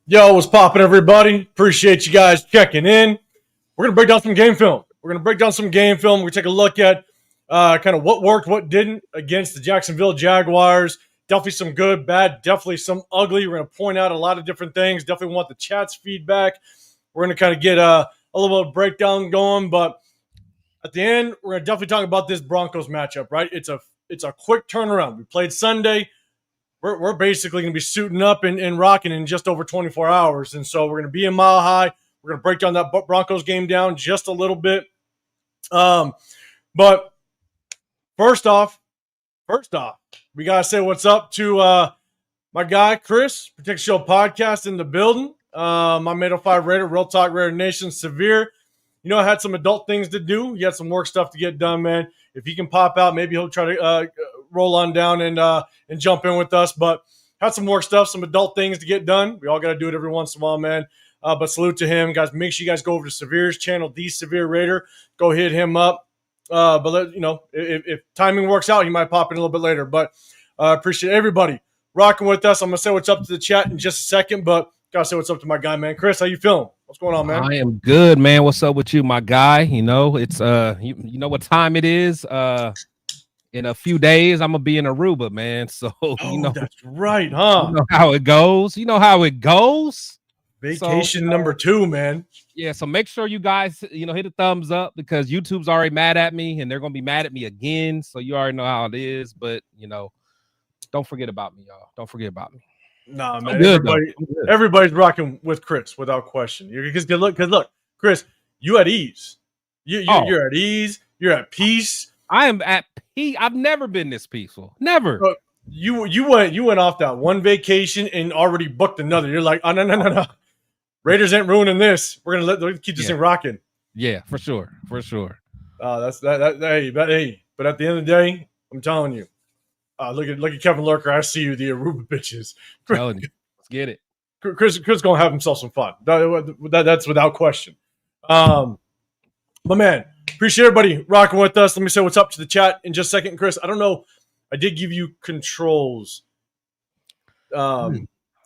Yo, what's poppin', everybody? Appreciate you guys checking in. We're going to break down some game film. We're going to take a look at kind of what worked, what didn't against the Jacksonville Jaguars. Definitely some good, bad, definitely some ugly. We're going to point out a lot of different things. Definitely want the chat's feedback. We're going to kind of get a little bit of breakdown going. But at the end, we're going to definitely talk about this Broncos matchup, right? It's a quick turnaround. We played Sunday. We're basically going to be suiting up and rocking in just over 24 hours. And so we're going to be in Mile High. We're going to break down that Broncos game down just a little bit. But first off, we got to say what's up to my guy, Chris, Protect Show Podcast in the building. My Made 05 Raider, Real Talk Raider Nation, Severe. You know, I had some adult things to do. He had some work stuff to get done, man. If he can pop out, maybe he'll try to roll on down and jump in with us. But had some work stuff, some adult things to get done. We all got to do it every once in a while, man. But salute to him, guys. Make sure you guys go over to Severe's channel, The Severe Raider. Go hit him up. But if timing works out, he might pop in a little bit later. But appreciate everybody rocking with us. I'm gonna say what's up to the chat in just a second, but gotta say what's up to my guy, man. Chris, how you feeling? What's going on, man? I am good, man. What's up with you, my guy? You know, it's you know what time it is. In a few days, I'm gonna be in Aruba, man. So you know that's right, huh? You know how it goes. You know how it goes. Vacation number 2, man. Yeah, so make sure you guys, hit a thumbs up because YouTube's already mad at me and they're gonna be mad at me again. So you already know how it is, but don't forget about me, y'all. Don't forget about me. Nah, man. Everybody's rocking with Chris without question. Because look, Chris, you at ease. You're at ease. You're at peace. I am at peace. I've never been this peaceful. Never. Bro, you went off that one vacation and already booked another. You're like, oh no. Raiders ain't ruining this. We're gonna keep this thing rocking. Yeah, for sure. That's that. Hey, but at the end of the day, I'm telling you, look at Kevin Lurker. I see you, the Aruba bitches. Telling you, let's get it. Chris gonna have himself some fun. That's without question. But man, appreciate everybody rocking with us. Let me say what's up to the chat in just a second, Chris. I don't know. I did give you controls.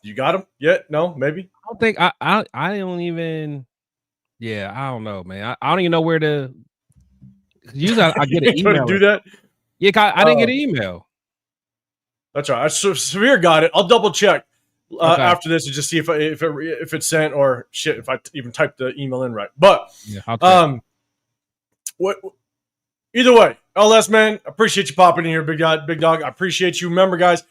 You got them yet? No, maybe. I don't think I don't even. Yeah, I don't know, man. I don't even know where to. Usually, I get an email. Do that. Yeah, I didn't get an email. That's right. So Severe got it. I'll double check after this and just see if it's sent or shit. If I even typed the email in right, but either way, LS man, appreciate you popping in here, big dog. I appreciate you. Remember, guys,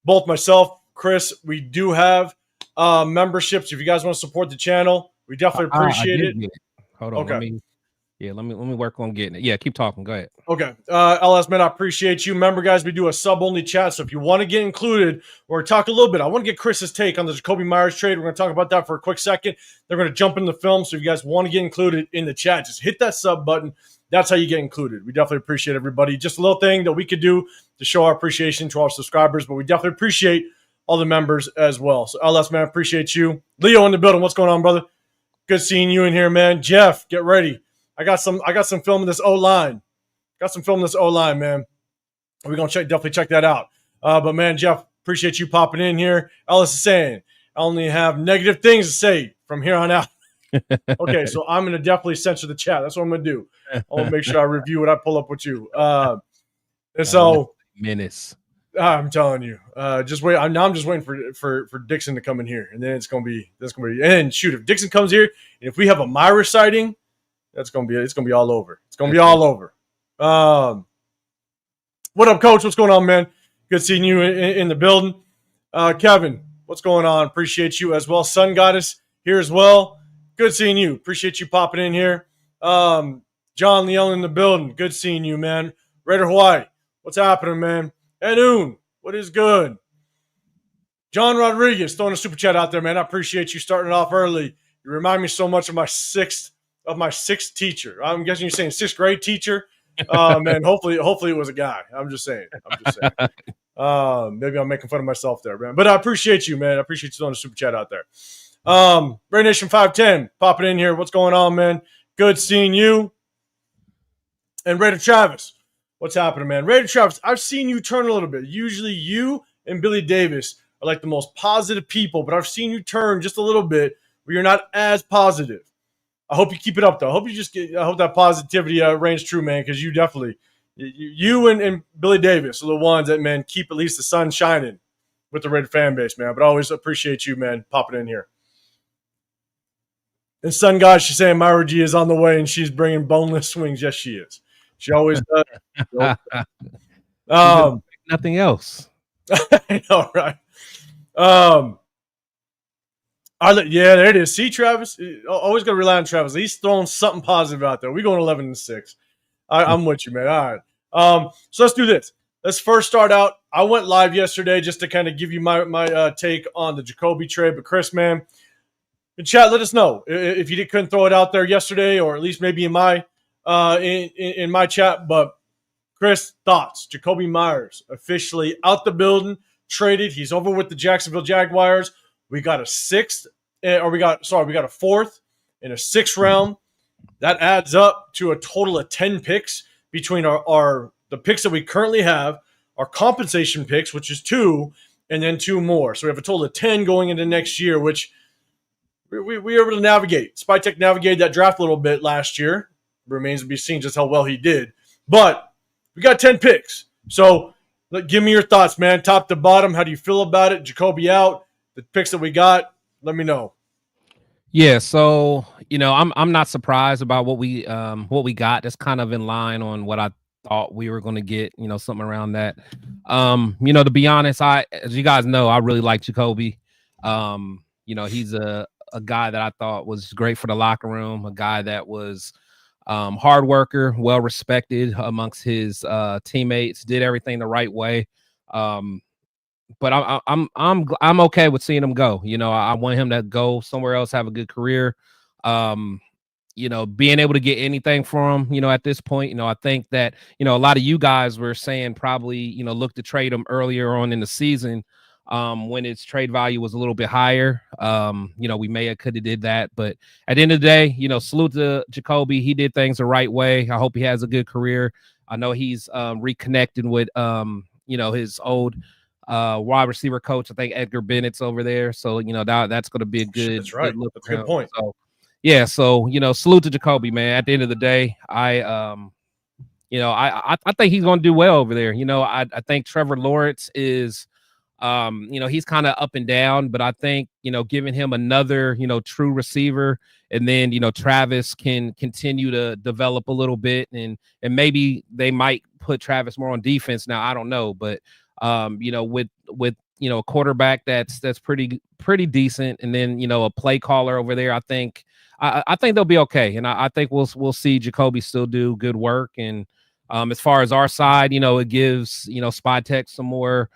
both myself, Chris, we do have memberships. If you guys want to support the channel, we definitely appreciate it. Hold on. Okay. Let me work on getting it. Yeah, keep talking. Go ahead. Okay. LS man, I appreciate you. Remember, guys, we do a sub-only chat. So if you want to get included or talk a little bit, I want to get Chris's take on the Jacoby Myers trade. We're going to talk about that for a quick second. They're going to jump in the film. So if you guys want to get included in the chat, just hit that sub button. That's how you get included. We definitely appreciate everybody. Just a little thing that we could do to show our appreciation to our subscribers, but we definitely appreciate all the members as well. So LS man, appreciate you. Leo in the building. What's going on, brother? Good seeing you in here, man. Jeff, get ready. I got some film in this O-line. Man. We're gonna definitely check that out. But man, Jeff, appreciate you popping in here. Ellis is saying, I only have negative things to say from here on out. Okay, so I'm gonna definitely censor the chat. That's what I'm gonna do. I want to make sure I review what I pull up with you. And so menace. I'm telling you, just wait. I'm just waiting for Dixon to come in here, and then it's gonna be. And shoot, if Dixon comes here, and if we have a Myra sighting, it's gonna be all over. It's gonna be all over. What up, Coach? What's going on, man? Good seeing you in the building. Kevin, what's going on? Appreciate you as well. Sun Goddess here as well. Good seeing you. Appreciate you popping in here. John Leon in the building. Good seeing you, man. Raider Hawaii, what's happening, man? Anoon, what is good? John Rodriguez throwing a super chat out there, man. I appreciate you starting off early. You remind me so much of my sixth teacher. I'm guessing you're saying sixth grade teacher. Man, hopefully it was a guy. I'm just saying. Maybe I'm making fun of myself there, man. But I appreciate you, man. I appreciate you throwing a super chat out there. Ray Nation 510 popping in here. What's going on, man? Good seeing you. And Raider Travis, what's happening, man? Raider Travis, I've seen you turn a little bit. Usually you and Billy Davis are like the most positive people, but I've seen you turn just a little bit where you're not as positive. I hope you keep it up, though. I hope that positivity reigns true, man, because you definitely, you and Billy Davis are the ones that, man, keep at least the sun shining with the Raider fan base, man. But I always appreciate you, man, popping in here. And Sun God, she's saying Myra G is on the way and she's bringing boneless swings. Yes, she is. She always does. Nothing else. I know, right? Yeah, there it is. See, Travis, always got to rely on Travis. He's throwing something positive out there. We're going 11-6. I'm with you, man. All right. So let's do this. Let's first start out. I went live yesterday just to kind of give you my take on the Jacoby trade. But Chris, man, in chat, let us know if you couldn't throw it out there yesterday, or at least maybe in my in my chat. But Chris, thoughts? Jacoby Myers officially out the building, traded. He's over with the Jacksonville Jaguars. We got a fourth and a sixth round. That adds up to a total of 10 picks between the picks that we currently have, our compensation picks, which is 2, and then 2 more. So we have a total of 10 going into next year, which we were able to navigate. Spytek navigated that draft a little bit last year. Remains to be seen just how well he did. But we got 10 picks. So give me your thoughts, man. Top to bottom, how do you feel about it? Jacoby out. The picks that we got, let me know. Yeah, so I'm not surprised about what we got. That's kind of in line on what I thought we were going to get. Something around that. To be honest, as you guys know, I really like Jacoby. He's a guy that I thought was great for the locker room. A guy that was hard worker, well respected amongst his teammates. Did everything the right way. But I'm okay with seeing him go. I want him to go somewhere else, have a good career. Being able to get anything from him, at this point, I think that, a lot of you guys were saying probably, look to trade him earlier on in the season when its trade value was a little bit higher. We may have could have did that, but at the end of the day, salute to Jacoby. He did things the right way. I hope he has a good career. I know he's reconnected with, his old wide receiver coach. I think Edgar Bennett's over there. So, that's going to be a good, that's right. Good look. That's a good point. So, yeah. So, salute to Jacoby, man. At the end of the day, I think he's going to do well over there. I think Trevor Lawrence is, he's kind of up and down, but I think, giving him another, true receiver, and then, Travis can continue to develop a little bit, and maybe they might put Travis more on defense. Now, I don't know, but with a quarterback that's pretty decent, and then a play caller over there, I think they'll be okay, and I think we'll see Jacoby still do good work. And as far as our side, it gives Spytek some more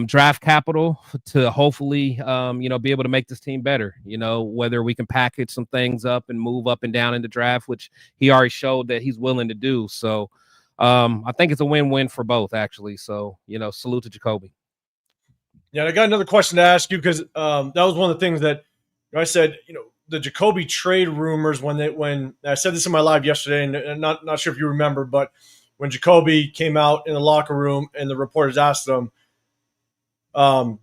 draft capital to hopefully be able to make this team better. Whether we can package some things up and move up and down in the draft, which he already showed that he's willing to do. So I think it's a win-win for both, actually. So, salute to Jacoby. Yeah, I got another question to ask you, because that was one of the things that I said, the Jacoby trade rumors, when I said this in my live yesterday, and not sure if you remember, but when Jacoby came out in the locker room and the reporters asked him, do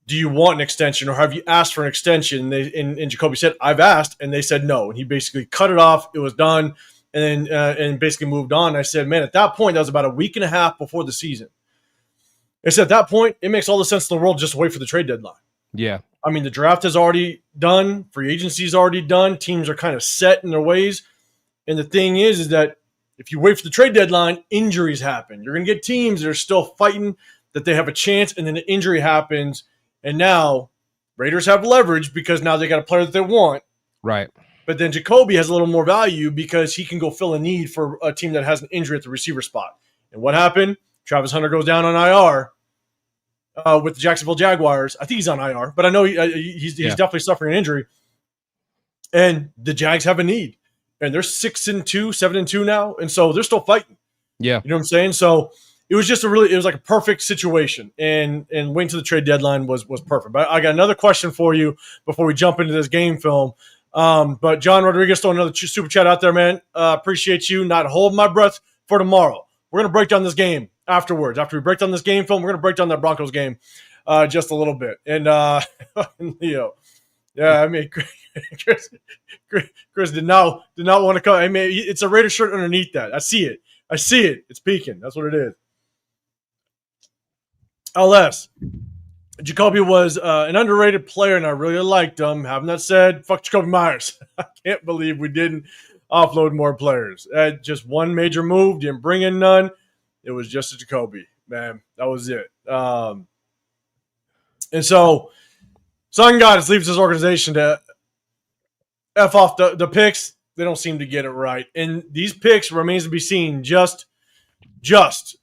you want an extension, or have you asked for an extension? And Jacoby said, I've asked, and they said no. And he basically cut it off. It was done. And then and basically moved on. I said, man, at that point, that was about a week and a half before the season. I said, at that point, it makes all the sense in the world just to wait for the trade deadline. Yeah. I mean, the draft is already done. Free agency is already done. Teams are kind of set in their ways. And the thing is that if you wait for the trade deadline, injuries happen. You're going to get teams that are still fighting that they have a chance, and then the injury happens. And now Raiders have leverage because now they got a player that they want. Right. But then Jacoby has a little more value because he can go fill a need for a team that has an injury at the receiver spot. And what happened? Travis Hunter goes down on IR with the Jacksonville Jaguars. I think he's on IR, but I know he's definitely suffering an injury. And the Jags have a need. And they're 6-2, 7-2 now. And so they're still fighting. Yeah. You know what I'm saying? So it was just it was like a perfect situation. And waiting to the trade deadline was perfect. But I got another question for you before we jump into this game film. But John Rodriguez throwing another super chat out there, man. Appreciate you. Not holding my breath for tomorrow. We're going to break down this game afterwards. After we break down this game film, we're going to break down that Broncos game. just a little bit. And Leo, yeah, I mean, Chris did not want to come. I mean, it's a Raider shirt underneath that. I see it. It's peeking. That's what it is. LS. Jacoby was an underrated player, and I really liked him. Having that said, fuck Jacoby Myers. I can't believe we didn't offload more players. Just one major move, didn't bring in none. It was just a Jacoby, man. That was it. And so, Sun God leaves his organization to F off the picks. They don't seem to get it right. And these picks remains to be seen just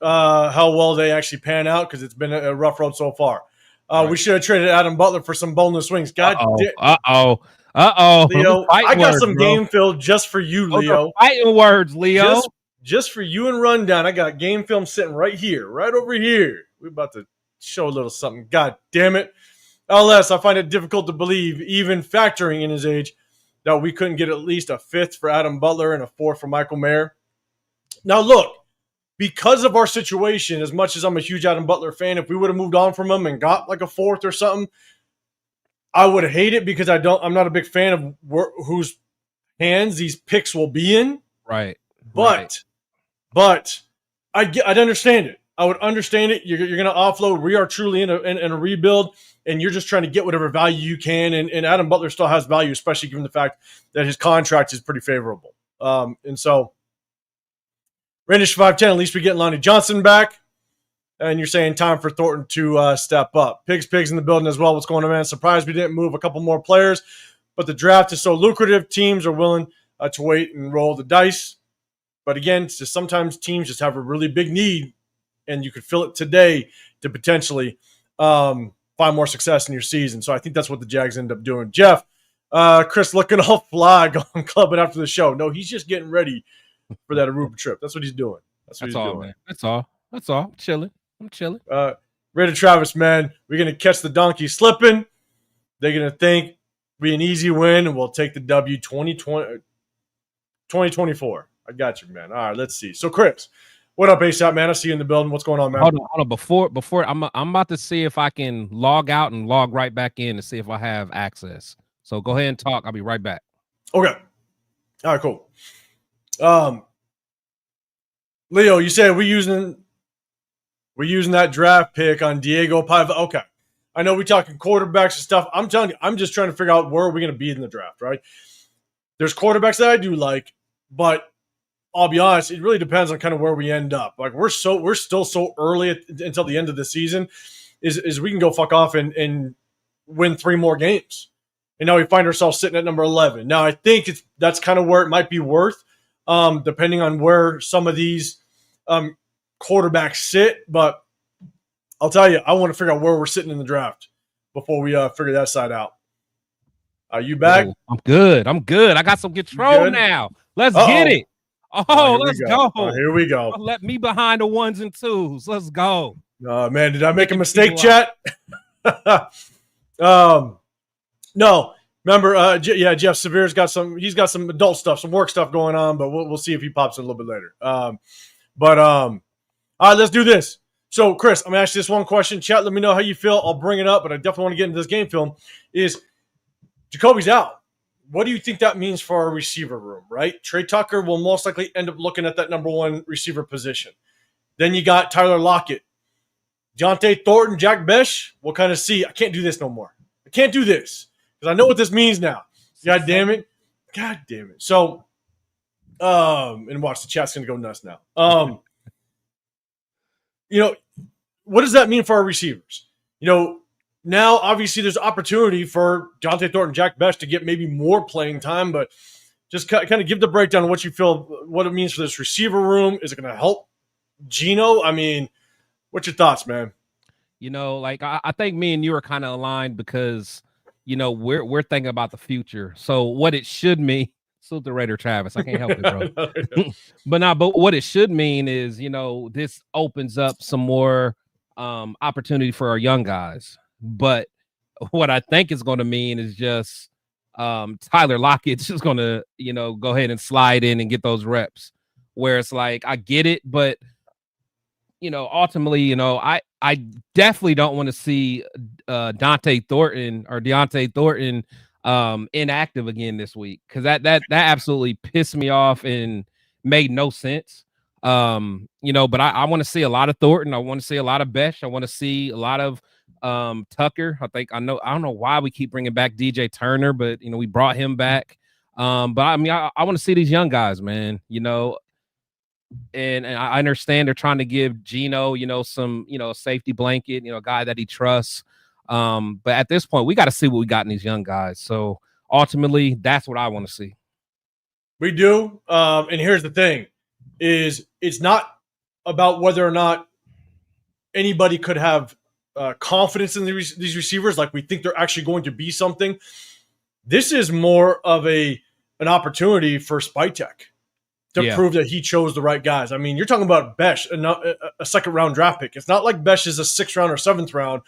how well they actually pan out, because it's been a rough road so far. Right. We should have traded Adam Butler for some boneless swings. God Uh-oh. Leo, I got some game film just for you, Leo. Fighting words, Leo. Just for you and Rundown. I got game film sitting right here, right over here. We're about to show a little something. God damn it. LS, I find it difficult to believe, even factoring in his age, that we couldn't get at least a 5th for Adam Butler and a 4th for Michael Mayer. Now, look, because of our situation, as much as I'm a huge Adam Butler fan, if we would have moved on from him and got like a 4th or something, I would hate it, because I'm not a big fan of whose hands these picks will be in. Right. But I'd understand it. I would understand it. You're going to offload. We are truly in a rebuild, and you're just trying to get whatever value you can. And Adam Butler still has value, especially given the fact that his contract is pretty favorable. And so, Randish 510, at least we get Lonnie Johnson back. And you're saying time for Thornton to step up. Pigs in the building as well. What's going on, man? Surprised we didn't move a couple more players, but the draft is so lucrative. Teams are willing to wait and roll the dice. But again, it's just sometimes teams just have a really big need, and you could fill it today to potentially find more success in your season. So I think that's what the Jags end up doing. Jeff, Chris looking all fly, going clubbing after the show. No, he's just getting ready for that Aruba trip. That's what he's doing. That's all, man. That's all. I'm chilling. Raider Travis, man, we're going to catch the donkey slipping. They're going to think be an easy win, and we'll take the W 2024. I got you, man. All right, let's see. So, Chris, what up, ASAP, man? I see you in the building. What's going on, man? Hold on. Before I'm about to see if I can log out and log right back in to see if I have access. So go ahead and talk. I'll be right back. Okay. All right, cool. Leo, you said we're using that draft pick on Diego Paiva. Okay. I know we're talking quarterbacks and stuff. I'm telling you, I'm just trying to figure out where are we going to be in the draft, right? There's quarterbacks that I do like, but I'll be honest, it really depends on kind of where we end up. Like we're still so early until the end of the season is we can go fuck off and win 3 more games. And now we find ourselves sitting at number 11. Now I think that's kind of where it might be worth, depending on where some of these quarterbacks sit. But I'll tell you, I want to figure out where we're sitting in the draft before we figure that side out. Are you back? Oh, I'm good. I got some control now. Let's get it. Let's go. Here we go. Let me behind the 1s and 2s. Let's go. Man, did I make a mistake, chat? No. Remember, Jeff Severe's got some adult stuff, some work stuff going on, but we'll see if he pops in a little bit later. All right, let's do this. So, Chris, I'm going to ask you this one question. Chat, let me know how you feel. I'll bring it up, but I definitely want to get into this game film. Is Jacoby's out. What do you think that means for our receiver room, right? Trey Tucker will most likely end up looking at that number 1 receiver position. Then you got Tyler Lockett. Jonte Thornton, Jack Besh, we'll kind of see. I can't do this no more. I can't do this because I know what this means now. God damn it. So, and watch, the chat's going to go nuts now. What does that mean for our receivers? Now, obviously, there's opportunity for Jonte Thornton, Jack Besh to get maybe more playing time, but just kind of give the breakdown of what you feel, what it means for this receiver room. Is it going to help Geno? I mean, what's your thoughts, man? I think me and you are kind of aligned because, we're thinking about the future. So what it should mean, salute the Raider Travis. I can't help it, bro. But what it should mean is, this opens up some more opportunity for our young guys. But what I think is going to mean is just Tyler Lockett's just going to, go ahead and slide in and get those reps. Where it's like, I get it, but ultimately, I definitely don't want to see Deontay Thornton inactive again this week, because that absolutely pissed me off and made no sense. But I want to see a lot of Thornton. I want to see a lot of Besh. I want to see a lot of Tucker. I don't know why we keep bringing back DJ Turner, but we brought him back. But I mean, I want to see these young guys, man. And I understand they're trying to give Gino, some, a safety blanket, a guy that he trusts. But at this point, we got to see what we got in these young guys. So ultimately, that's what I want to see. We do. And here's the thing is it's not about whether or not anybody could have confidence in these receivers. Like we think they're actually going to be something. This is more of an opportunity for Spytek to prove that he chose the right guys. I mean, you're talking about Besh, a second round draft pick. It's not like Besh is a 6th round or 7th round.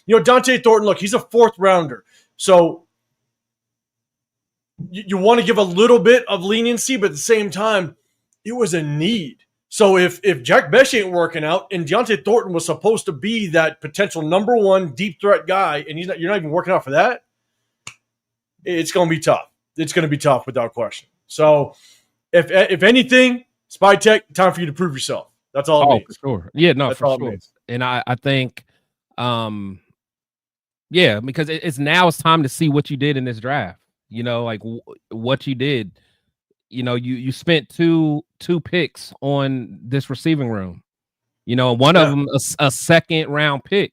Dontay Thornton, look, he's a 4th rounder. So you want to give a little bit of leniency, but at the same time, it was a need. So if Jack Besh ain't working out and Deontay Thornton was supposed to be that potential number 1 deep threat guy, and you're not even working out for that, it's going to be tough. It's going to be tough without question. So if anything, Spytek, time for you to prove yourself. That's all it means. For sure. Yeah, no, That's for sure. And I think, because it's time to see what you did in this draft. Like what you did. You spent two picks on this receiving room. One of them a 2nd round pick.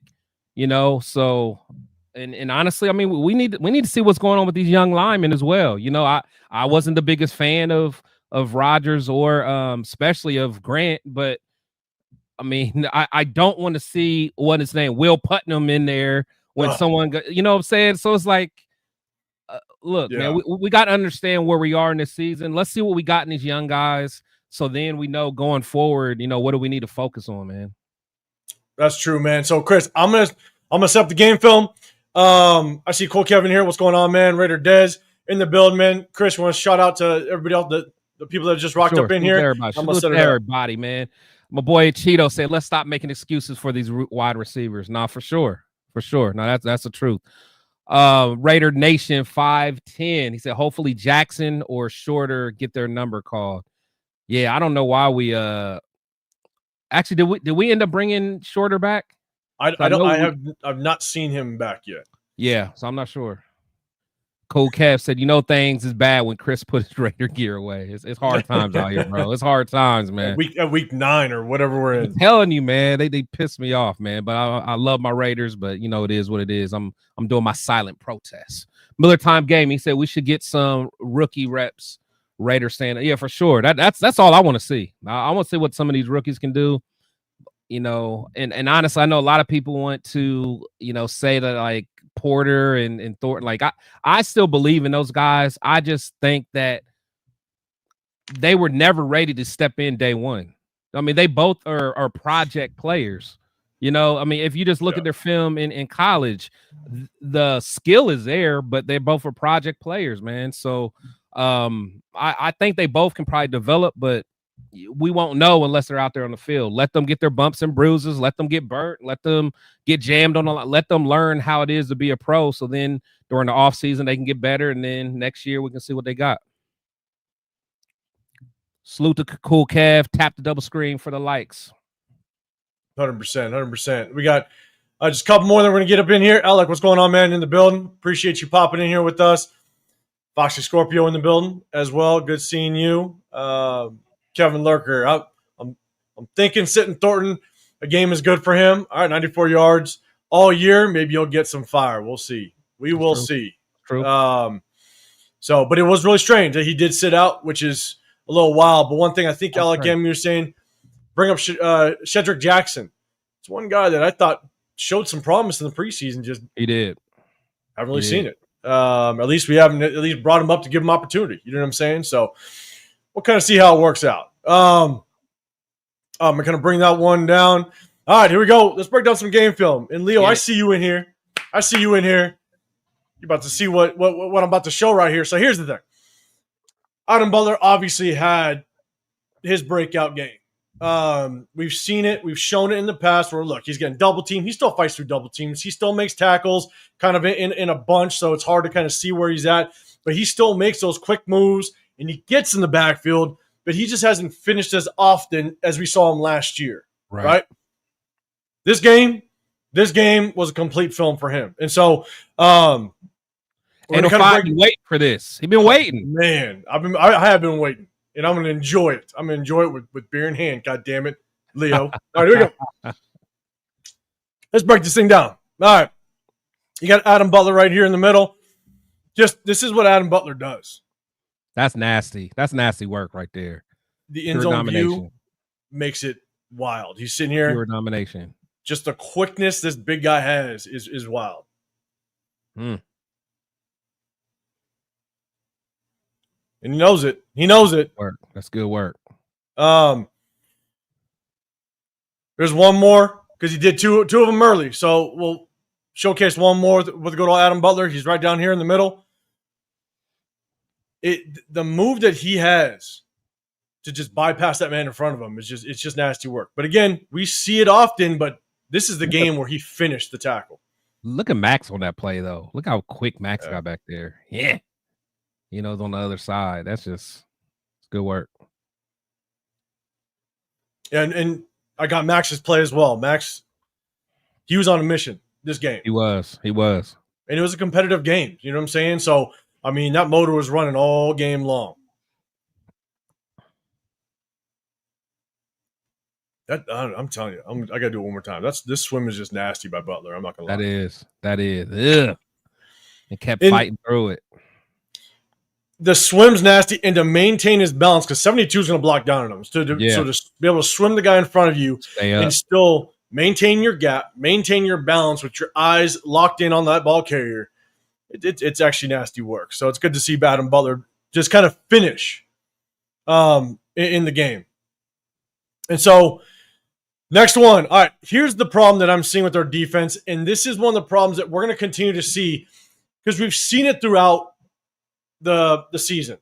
So and honestly, I mean, we need to see what's going on with these young linemen as well. I wasn't the biggest fan of Rodgers or especially of Grant, but I mean, I don't want to see what his name, Will Putnam, in there when someone what I'm saying? So it's like, look, man, we got to understand where we are in this season. Let's see what we got in these young guys. So then we know going forward, what do we need to focus on, man? That's true, man. So Chris, I'm gonna set up the game film. I see Cole Kevin here. What's going on, man? Raider Dez in the building, man. Chris, you want to shout out to everybody else, the people that just rocked up in here? Everybody, man. My boy Cheeto said, let's stop making excuses for these wide receivers. Nah, for sure. No, that's the truth. Raider Nation 510. He said, hopefully Jackson or Shorter get their number called. Yeah, I don't know why we actually did we end up bringing Shorter back? I've not seen him back yet. Yeah, so I'm not sure. Cold Kev said, things is bad when Chris put his Raider gear away. It's hard times out here, bro. It's hard times, man. At week 9 or whatever we're in. I'm telling you, man, they piss me off, man. But I love my Raiders, but it is what it is. I'm doing my silent protest. Miller Time Game, he said we should get some rookie reps. Raiders saying, yeah, for sure. That's all I want to see. I want to see what some of these rookies can do. And honestly, I know a lot of people want to, say that like Porter and Thornton, like I still believe in those guys. I just think that they were never ready to step in day one. I mean, they both are project players. I mean, if you just look at their film in college, the skill is there, but they both are project players, man. So I think they both can probably develop, but we won't know unless they're out there on the field. Let them get their bumps and bruises. Let them get burnt. Let them get jammed on. Let them learn how it is to be a pro. So then during the off season, they can get better. And then next year we can see what they got. Salute to Cool Cav. Tap the double screen for the likes. 100%. We got just a couple more that we're going to get up in here. Alec, what's going on, man, in the building? Appreciate you popping in here with us. Foxy Scorpio in the building as well. Good seeing you. Kevin Lurker. I'm thinking sitting Thornton, a game is good for him. All right, 94 yards all year. Maybe you'll get some fire. We'll see. We will see. True. But it was really strange that he did sit out, which is a little wild. But one thing I think Alec Gammon, you're saying, bring up Shedrick Jackson. It's one guy that I thought showed some promise in the preseason. Just he did. Haven't really seen it. At least we haven't at least brought him up to give him opportunity. You know what I'm saying? So we'll kind of see how it works out. I'm going to bring that one down. All right, here we go. Let's break down some game film. And Leo, I see you in here. You're about to see what I'm about to show right here. So here's the thing. Adam Butler obviously had his breakout game. We've seen it. We've shown it in the past where, look, he's getting double teamed. He still fights through double teams. He still makes tackles kind of in a bunch, so it's hard to kind of see where he's at. But he still makes those quick moves, and he gets in the backfield, but he just hasn't finished as often as we saw him last year, right? This game was a complete film for him. And so and wait for this. He's been waiting. Man, I have been waiting. And I'm going to enjoy it. I'm going to enjoy it with beer in hand. God damn it, Leo. All right, here we go. Let's break this thing down. All right. You got Adam Butler right here in the middle. This is what Adam Butler does. That's nasty. That's nasty work right there. The end zone view makes it wild. He's sitting here. Pure domination. Just the quickness this big guy has is wild. And he knows it. He knows it. Work. That's good work. There's one more because he did two of them early. So we'll showcase one more with good old Adam Butler. He's right down here in the middle. The move that he has to just bypass that man in front of him it's just nasty work. But again, we see it often, but this is the game where he finished the tackle. Look at Max on that play, though. Look how quick Max got back there. Yeah. You know, on the other side. That's just good work. And I got Max's play as well. Max, he was on a mission this game. He was. And it was a competitive game. You know what I'm saying? So, I mean, that motor was running all game long. I'm telling you, I got to do it one more time. This swim is just nasty by Butler. I'm not going to lie. That is. Ugh. It kept fighting through it. The swim's nasty, and to maintain his balance, because 72 is going to block down on him. So to be able to swim the guy in front of you and still maintain your gap, maintain your balance with your eyes locked in on that ball carrier, it's actually nasty work. So it's good to see Adam Butler just kind of finish in the game. And so next one. All right, here's the problem that I'm seeing with our defense, and this is one of the problems that we're going to continue to see because we've seen it throughout the season.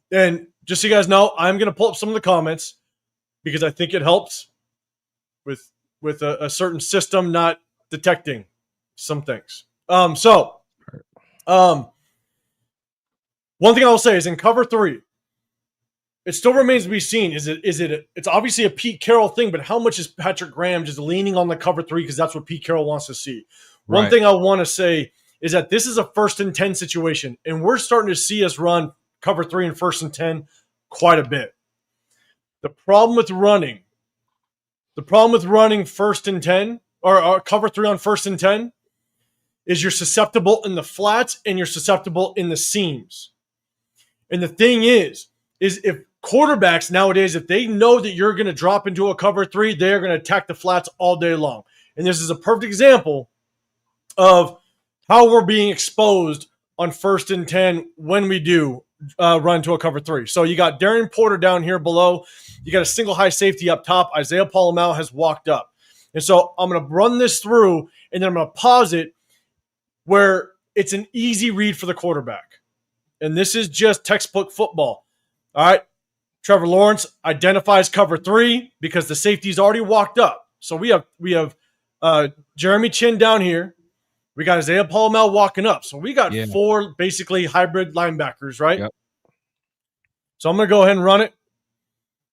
And just so you guys know, I'm going to pull up some of the comments because I think it helps with a certain system not detecting some things. One thing I will say is in cover 3, it still remains to be seen. It's obviously a Pete Carroll thing, but how much is Patrick Graham just leaning on the cover 3 because that's what Pete Carroll wants to see? One thing I want to say is that this is a 1st and 10 situation, and we're starting to see us run cover 3 and 1st and 10 quite a bit. The problem with running 1st and 10 or cover 3 on 1st and 10 is you're susceptible in the flats and you're susceptible in the seams. And the thing is if quarterbacks nowadays, if they know that you're going to drop into a cover 3, they're going to attack the flats all day long. And this is a perfect example of how we're being exposed on 1st and 10 when we do run to a cover 3. So you got Darian Porter down here below. You got a single high safety up top. Isaiah Palomau has walked up. And so I'm going to run this through, and then I'm going to pause it where it's an easy read for the quarterback. And this is just textbook football. All right. Trevor Lawrence identifies cover 3 because the safety's already walked up. So we have Jeremy Chin down here. We got Isaiah Palomau walking up. So we got 4 basically hybrid linebackers, right? Yep. So I'm going to go ahead and run it.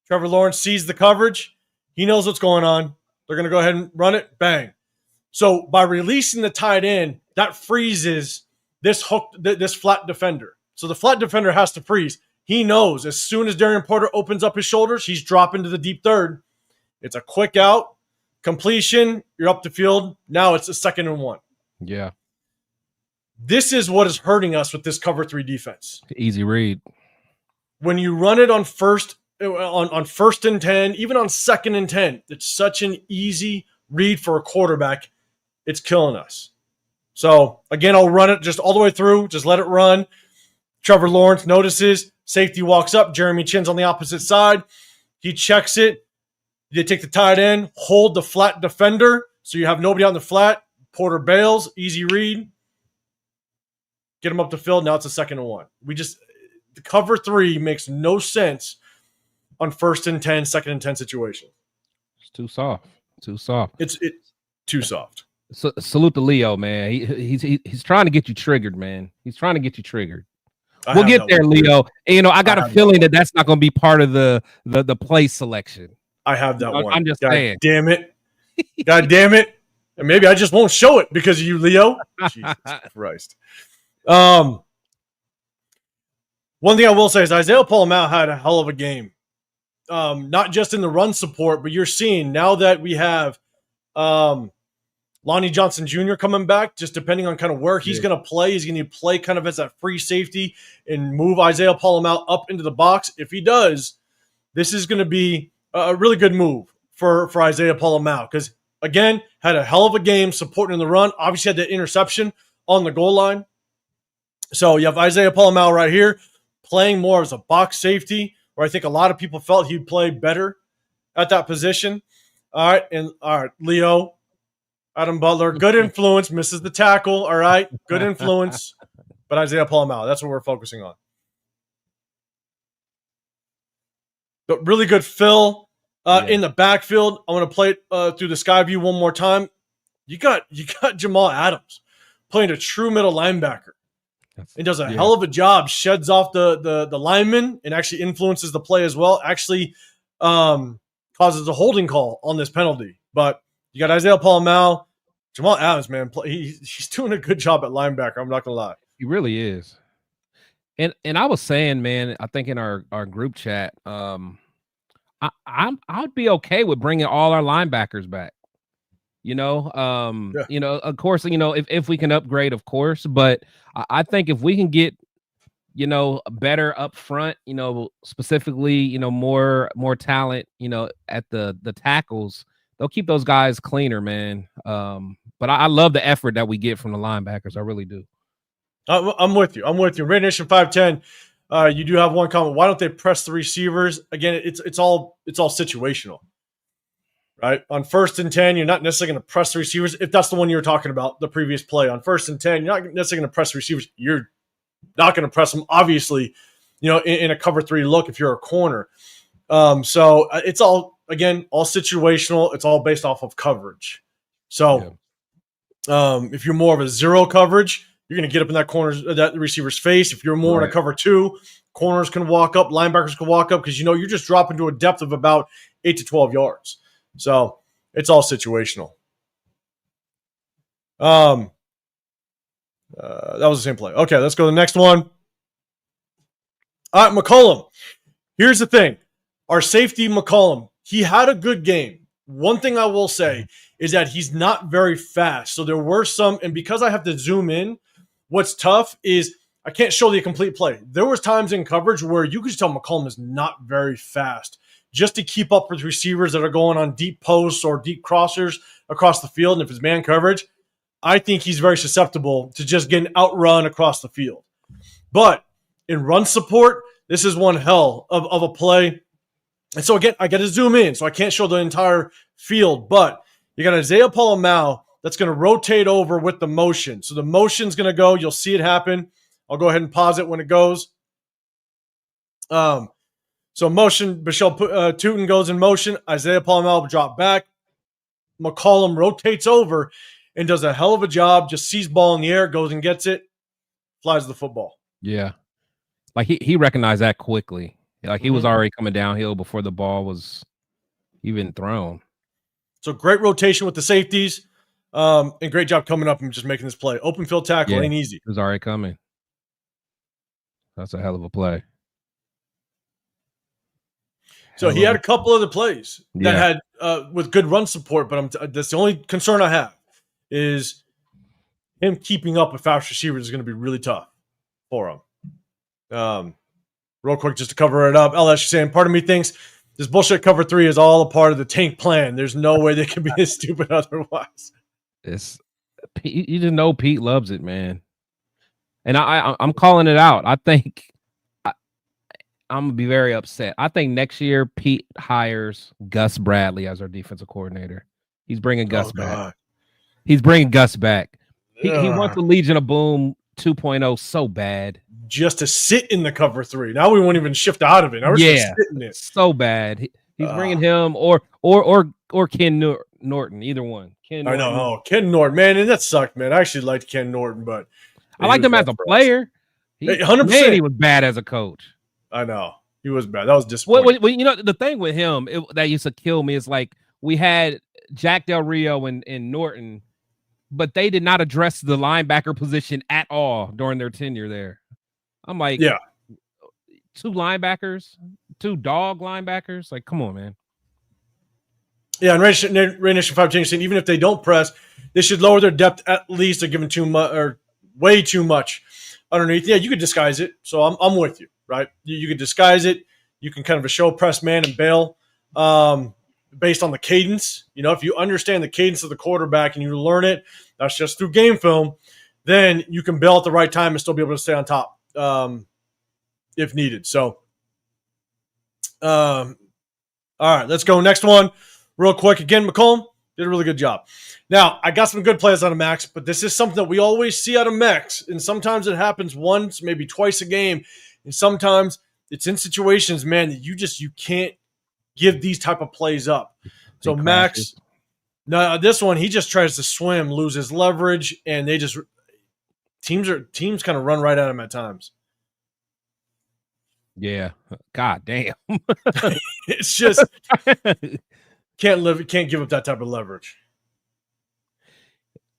Trevor Lawrence sees the coverage. He knows what's going on. They're going to go ahead and run it. Bang. So by releasing the tight end, that freezes this flat defender. So the flat defender has to freeze. He knows as soon as Darian Porter opens up his shoulders, he's dropping to the deep third. It's a quick out, completion, you're up the field. Now it's a 2nd and 1. Yeah. This is what is hurting us with this cover 3 defense. Easy read. When you run it on 1st and 10, even on 2nd and 10, it's such an easy read for a quarterback. It's killing us. So again, I'll run it just all the way through. Just let it run. Trevor Lawrence notices. Safety walks up. Jeremy Chin's on the opposite side. He checks it. They take the tight end, hold the flat defender, so you have nobody on the flat. Porter bails, easy read. Get him up the field. Now it's a 2nd and 1. The cover 3 makes no sense on 1st and 10, 2nd and 10 situation. It's too soft. Too soft. It's too soft. So, salute to Leo, man. He's trying to get you triggered, man. He's trying to get you triggered. We'll get there, Leo. And, you know, I got a feeling that's not going to be part of the play selection. I have that one. I'm just saying. Damn it. God damn it. And maybe I just won't show it because of you, Leo. Jesus Christ. One thing I will say is Isaiah Paul-Mao had a hell of a game. Not just in the run support, but you're seeing now that we have Lonnie Johnson Jr. coming back, just depending on kind of where he's going to play. He's going to play kind of as that free safety and move Isaiah Paul-Mao up into the box. If he does, this is going to be a really good move for Isaiah Paul-Mao because, again, had a hell of a game supporting in the run. Obviously had the interception on the goal line. So you have Isaiah Paul-Mao right here playing more as a box safety, where I think a lot of people felt he'd play better at that position. All right, Leo, Adam Butler, good influence, misses the tackle. All right, good influence, but Isaiah Paul-Mao, that's what we're focusing on. But really good fill in the backfield. I want to play it through the sky view one more time. You got Jamal Adams playing a true middle linebacker. He does a hell of a job, sheds off the lineman, and actually influences the play as well. Actually causes a holding call on this penalty. But you got Isaiah Paul-Mao. Jamal Adams, man, he's doing a good job at linebacker. I'm not going to lie. He really is. And I was saying, man, I think in our group chat, I'd be okay with bringing all our linebackers back. You know, of course, if we can upgrade, of course, but I think if we can get, better up front, specifically, more talent, at the tackles, they'll keep those guys cleaner, man. But I love the effort that we get from the linebackers. I really do. I'm with you. Raider Nation 510. You do have one comment. Why don't they press the receivers? Again, it's all situational. Right? On 1st and 10, you're not necessarily going to press the receivers. If that's the one you were talking about, the previous play. On 1st and 10, you're not necessarily going to press the receivers. You're not going to press them, obviously, in a cover 3 look if you're a corner. So it's all situational. It's all based off of coverage. So if you're more of a zero coverage, you're going to get up in that receiver's face. If you're more in a cover 2, corners can walk up, linebackers can walk up because, you're just dropping to a depth of about 8 to 12 yards. So it's all situational. That was the same play. Okay, let's go to the next one. All right, McCollum. Here's the thing. Our safety, McCollum, he had a good game. One thing I will say is that he's not very fast. So there were some, and because I have to zoom in, what's tough is I can't show the complete play. There was times in coverage where you could tell McCollum is not very fast. Just to keep up with receivers that are going on deep posts or deep crossers across the field. And if it's man coverage, I think he's very susceptible to just getting outrun across the field. But in run support, this is one hell of a play. And so again, I got to zoom in, so I can't show the entire field. But you got Isaiah Paul-Mao that's going to rotate over with the motion. So the motion's going to go. You'll see it happen. I'll go ahead and pause it when it goes. So motion, Michelle Tootin goes in motion. Isaiah Paul-Mao will drop back. McCollum rotates over and does a hell of a job. Just sees ball in the air, goes and gets it, flies the football. Yeah. Like he recognized that quickly. Like he was already coming downhill before the ball was even thrown. So great rotation with the safeties. And great job coming up and just making this play. Open field tackle ain't easy. It was already coming. That's a hell of a play. So he had a couple other plays that had with good run support, but that's the only concern I have is him keeping up with fast receivers is going to be really tough for him. Real quick, just to cover it up, LS saying, part of me thinks this bullshit cover 3 is all a part of the tank plan. There's no way they can be this stupid otherwise. You just know Pete loves it, man. And I'm calling it out. I think I'm going to be very upset. I think next year Pete hires Gus Bradley as our defensive coordinator. He's bringing Gus back. He's bringing Gus back. He wants the Legion of Boom 2.0 so bad. Just to sit in the cover 3. Now we won't even shift out of it. Now we're just sitting in it. So bad. He's bringing him or Ken Norton, either one. Ken Norton. I know. Oh, Ken Norton, man, and that sucked, man. I actually liked Ken Norton, but I liked him as a player. 100%. Man, he was bad as a coach. I know. He was bad. That was disappointing. Well, you know, the thing with him that used to kill me is like we had Jack Del Rio and Norton, but they did not address the linebacker position at all during their tenure there. I'm like, 2 linebackers, 2 dog linebackers. Like, come on, man. Yeah, and Raid Nation 5 Change saying even if they don't press, they should lower their depth at least. They're giving too much or way too much underneath. Yeah, you could disguise it. So I'm with you, right? You could disguise it. You can kind of a show press man and bail based on the cadence. You know, if you understand the cadence of the quarterback and you learn it, that's just through game film, then you can bail at the right time and still be able to stay on top if needed. So, all right, let's go. Next one real quick. Again, McCollum did a really good job. Now, I got some good plays out of Max, but this is something that we always see out of Max, and sometimes it happens once, maybe twice a game, and sometimes it's in situations, man, that you can't give these type of plays up. So Max, now this one, he just tries to swim, lose his leverage, and they just teams kind of run right at him at times. Yeah, god damn. It's just can't give up that type of leverage.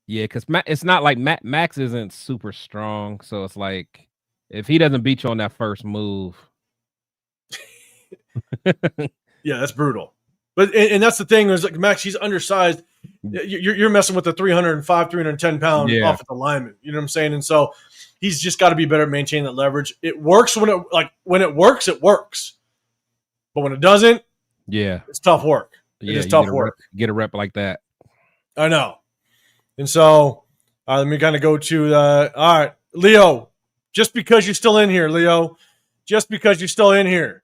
Yeah, because it's not like Max isn't super strong, so it's like if he doesn't beat you on that first move. Yeah, that's brutal. But and that's the thing is like Max, he's undersized. You're messing with a 305, 310 pound offensive lineman. You know what I'm saying? And so he's just got to be better at maintaining that leverage. It works when it works, it works. But when it doesn't, it's tough work. It's tough work. Get a rep like that. I know. And so let me kind of go to all right, Leo. Just because you're still in here, Leo. Just because you're still in here.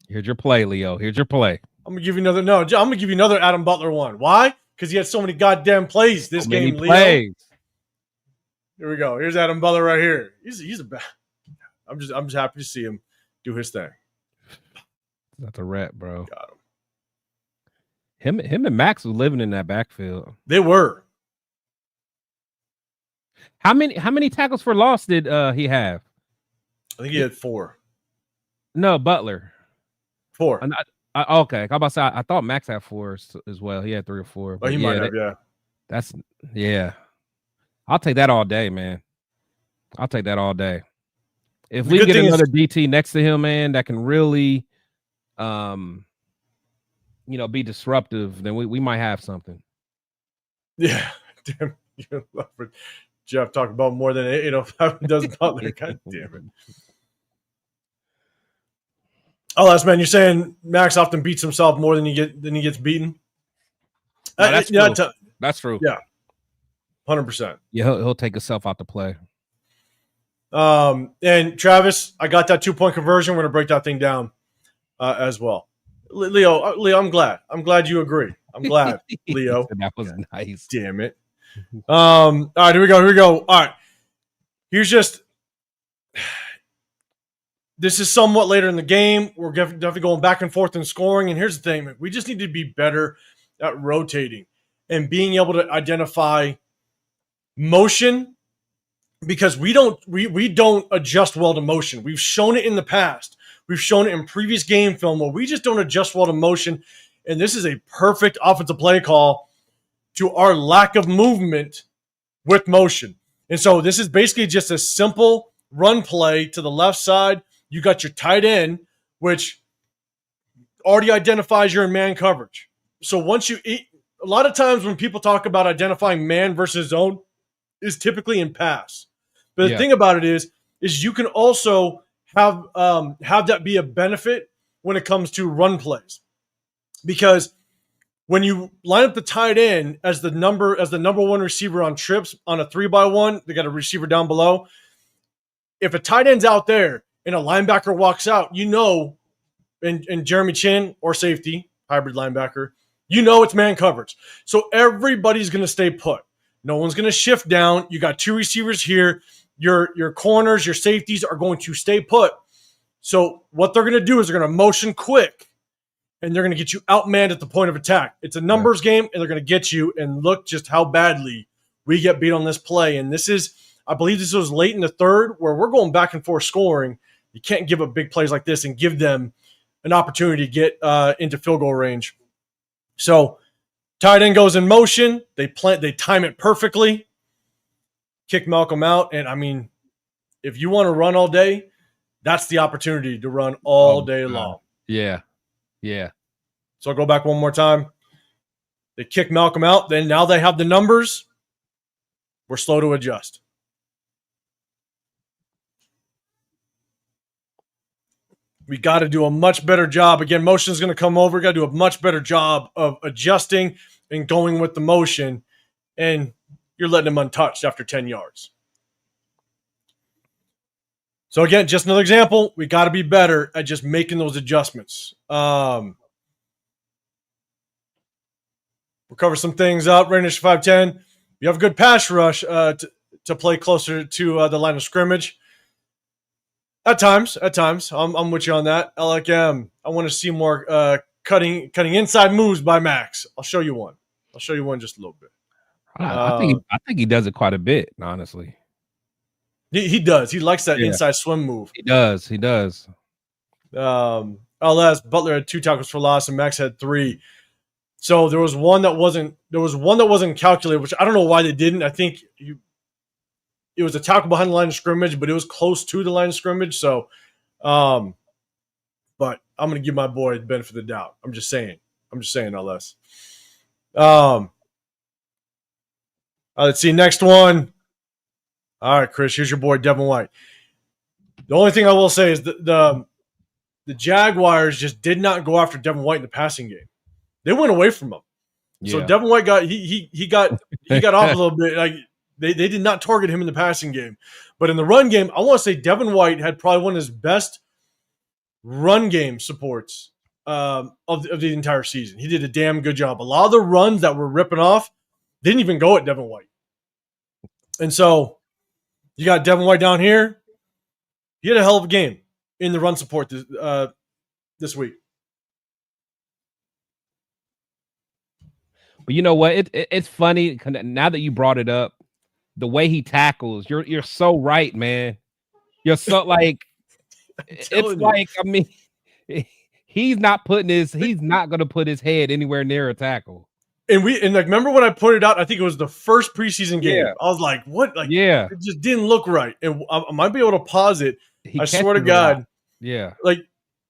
Here's your play, Leo. Here's your play. I'm gonna give you another. No, I'm gonna give you another Adam Butler one. Why? Because he had so many goddamn plays this game, Leo. Plays. Here we go. Here's Adam Butler right here. He's a bad. I'm just happy to see him do his thing. That's a rep, bro. Got him. Him and Max was living in that backfield. They were. How many tackles for loss did he have? I think he had 4. No, Butler. 4. Okay. I'm about to say I thought Max had 4 as well. He had 3 or 4. Oh, he might have. Yeah. I'll take that all day, man. I'll take that all day. If we get another DT next to him, man, that can really, be disruptive, then we might have something. Yeah. Damn. Jeff talked about more than 805 does Butler. God damn it. Oh, that's man. You're saying Max often beats himself more than he gets beaten. No, that's true. That's true. Yeah, 100%. Yeah, he'll take himself out to play. And Travis, I got that 2-point conversion. We're gonna break that thing down as well. Leo, I'm glad. I'm glad you agree. I'm glad, Leo. That was nice. Damn it. All right, here we go. All right. Here's just this is somewhat later in the game. We're definitely going back and forth in scoring. And here's the thing, man. We just need to be better at rotating and being able to identify motion because we don't adjust well to motion. We've shown it in the past. We've shown it in previous game film where we just don't adjust well to motion. And this is a perfect offensive play call to our lack of movement with motion. And so this is basically just a simple run play to the left side. You got your tight end, which already identifies you're in man coverage. So once you eat, a lot of times when people talk about identifying man versus zone is typically in pass. But the thing about it is you can also have that be a benefit when it comes to run plays. Because when you line up the tight end as the number one receiver on trips on a 3x1, they got a receiver down below. If a tight end's out there and a linebacker walks out, and Jeremy Chin or safety, hybrid linebacker, it's man coverage. So everybody's going to stay put. No one's going to shift down. You got 2 receivers here. Your corners, your safeties are going to stay put. So what they're going to do is they're going to motion quick, and they're going to get you outmanned at the point of attack. It's a numbers game, and they're going to get you. And look just how badly we get beat on this play. And this is, I believe this was late in the third, where we're going back and forth scoring. You can't give up big plays like this and give them an opportunity to get into field goal range. So tight end goes in motion. They time it perfectly. Kick Malcolm out. And, I mean, if you want to run all day, that's the opportunity to run all day long. Yeah. Yeah. So I'll go back one more time. They kick Malcolm out. Then now they have the numbers. We're slow to adjust. We got to do a much better job. Again, motion is going to come over. We got to do a much better job of adjusting and going with the motion. And you're letting them untouched after 10 yards. So again, just another example. We got to be better at just making those adjustments. We'll cover some things up. Raidernation 510. You have a good pass rush to play closer to the line of scrimmage. At times, I'm with you on that. I want to see more cutting inside moves by Max. I'll show you one. Just a little bit. I think he does it quite a bit, honestly. He does. He likes that inside swim move. He does. LS Butler had 2 tackles for loss, and Max had 3. So there was one that wasn't calculated, which I don't know why they didn't. I think it was a tackle behind the line of scrimmage, but it was close to the line of scrimmage. So, but I'm going to give my boy the benefit of the doubt. I'm just saying, LS. Let's see, next one. All right, Chris, here's your boy, Devin White. The only thing I will say is the Jaguars just did not go after Devin White in the passing game. They went away from him. Yeah. So Devin White got off a little bit. Like they did not target him in the passing game. But in the run game, I want to say Devin White had probably one of his best run game supports of the entire season. He did a damn good job. A lot of the runs that were ripping off didn't even go at Devin White. And so you got Devin White down here. He had a hell of a game in the run support this week. But you know what? It's funny now that you brought it up. The way he tackles, you're so right, man. You're so like it's like, I mean, he's not going to put his head anywhere near a tackle. And like remember when I pointed out, I think it was the first preseason game. Yeah. I was like, what? Like, yeah, it just didn't look right. And I might be able to pause it. I swear to God. Yeah. Like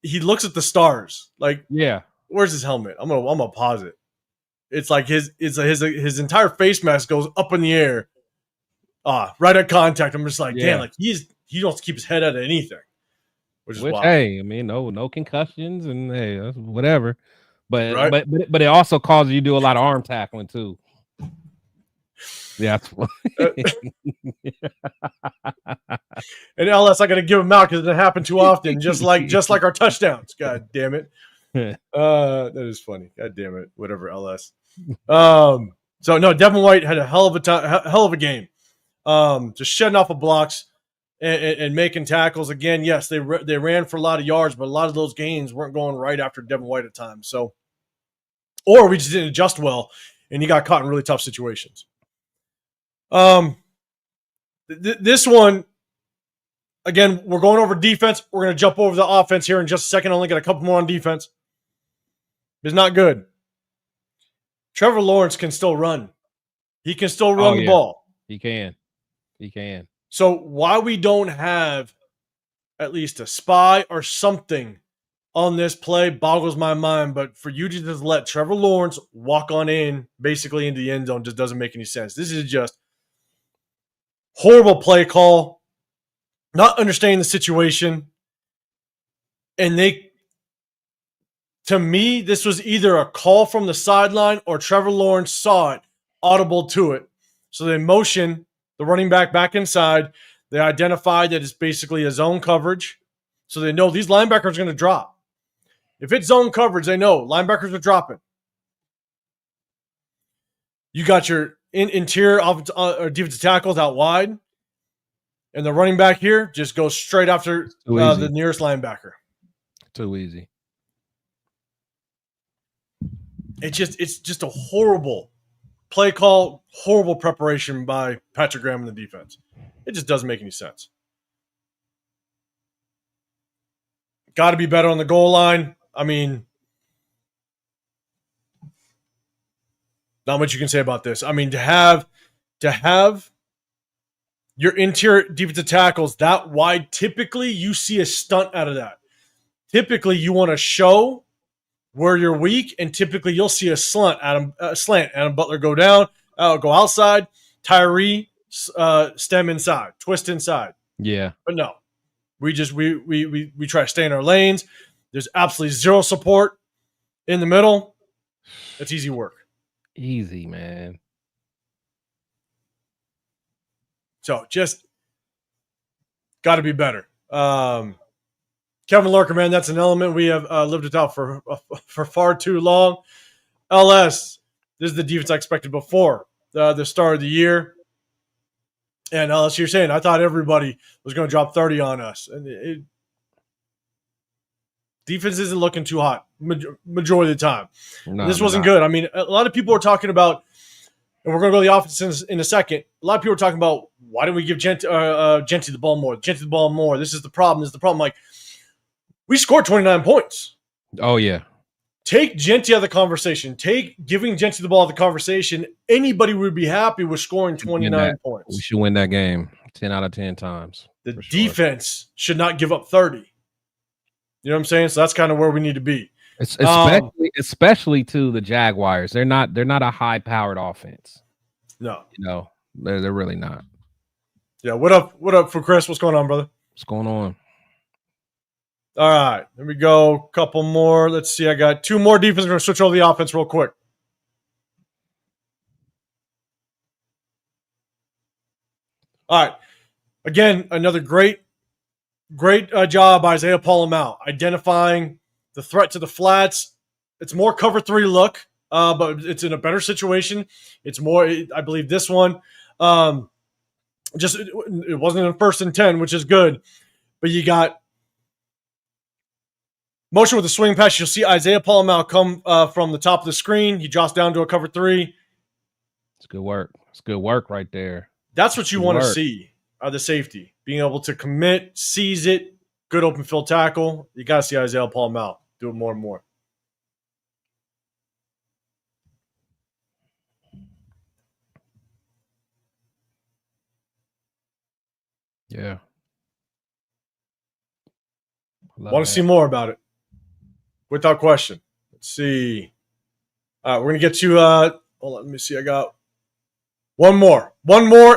he looks at the stars. Like, yeah, where's his helmet? I'm gonna pause it. It's like his entire face mask goes up in the air. Right at contact. I'm just like, damn, like he don't keep his head out of anything. Which wild. Hey, I mean, no concussions and hey, that's whatever. But right? but it also causes you to do a lot of arm tackling too. Yeah, and LS, I got to give him out because it happened too often, just like our touchdowns. God damn it, that is funny. God damn it, whatever, LS. So no, Devin White had a hell of a game, just shedding off of blocks and making tackles. Again, yes, they ran for a lot of yards, but a lot of those gains weren't going right after Devin White at times. So, or we just didn't adjust well, and he got caught in really tough situations. This one, again, we're going over defense. We're going to jump over the offense here in just a second. Only got a couple more on defense. It's not good. Trevor Lawrence can still run. He can still run the ball. He can. So why we don't have at least a spy or something on this play boggles my mind. But for you to just let Trevor Lawrence walk on in basically into the end zone just doesn't make any sense. This is just horrible play call, not understanding the situation. And to me, this was either a call from the sideline or Trevor Lawrence saw it, audible to it. So they motion the running back inside. They identified that it's basically a zone coverage. So they know these linebackers are going to drop. If it's zone coverage, they know linebackers are dropping. You got your interior defensive tackles out wide. And the running back here just goes straight after the nearest linebacker. Too easy. It's just a horrible play call, horrible preparation by Patrick Graham and the defense. It just doesn't make any sense. Got to be better on the goal line. I mean, not much you can say about this. I mean, to have your interior defensive tackles that wide, typically you see a stunt out of that. Typically, you want to show where you're weak, and typically you'll see a slant. Adam Butler go down, go outside. Tyree stem inside, twist inside. Yeah, but no, we try to stay in our lanes. There's absolutely zero support in the middle. It's easy work. Easy, man. So just got to be better. Kevin Lurker, man, that's an element we have lived without for far too long. LS, this is the defense I expected before the start of the year. And LS, you're saying I thought everybody was going to drop 30 on us, and defense isn't looking too hot majority of the time. No, this wasn't good. I mean, a lot of people are talking about, and we're going to go to the offense in a second. A lot of people are talking about why didn't we give Genty the ball more? Genty the ball more. This is the problem. This is the problem. Like, we scored 29 points. Oh, yeah. Take Genty out of the conversation. Take giving Genty the ball out of the conversation. Anybody would be happy with scoring 29 points. We should win that game 10 out of 10 times. The defense should not give up 30. You know what I'm saying? So that's kind of where we need to be. Especially to the Jaguars. They're not a high-powered offense. No. You know, they're really not. Yeah, what up for Chris? What's going on, brother? What's going on? All right, there we go. Couple more. Let's see. I got two more defense. We're going to switch over the offense real quick. All right. Again, another great job, Isaiah Paul identifying the threat to the flats. It's more cover 3 look, but it's in a better situation. It's more, I believe this one, it wasn't in 1st and 10, which is good. But you got motion with the swing pass. You'll see Isaiah Paul come from the top of the screen. He drops down to a cover 3. It's good work. It's good work right there. That's what you want to see, the safety. Being able to commit, seize it, good open field tackle. You got to see Isaiah Paul do it more and more. Yeah. Want to see more about it. Without question. Let's see. All right, we're going to get to hold on, let me see. I got one more,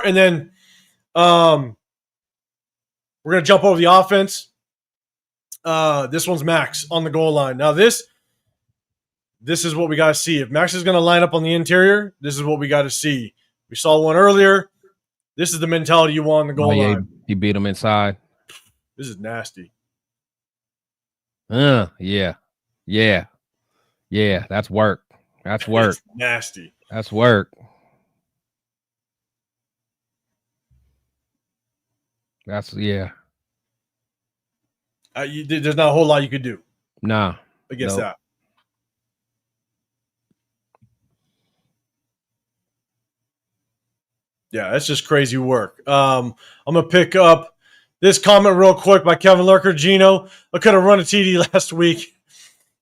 and then we're going to jump over the offense. This one's Max on the goal line. Now this is what we got to see. If Max is going to line up on the interior, this is what we got to see. We saw one earlier. This is the mentality you want on the goal line. He beat him inside. This is nasty. Yeah. That's work. That's work. It's nasty. That's work. That's There's not a whole lot you could do. Nah. Against that. Yeah, that's just crazy work. I'm gonna pick up this comment real quick by Kevin Lurker. Gino, I could have run a TD last week,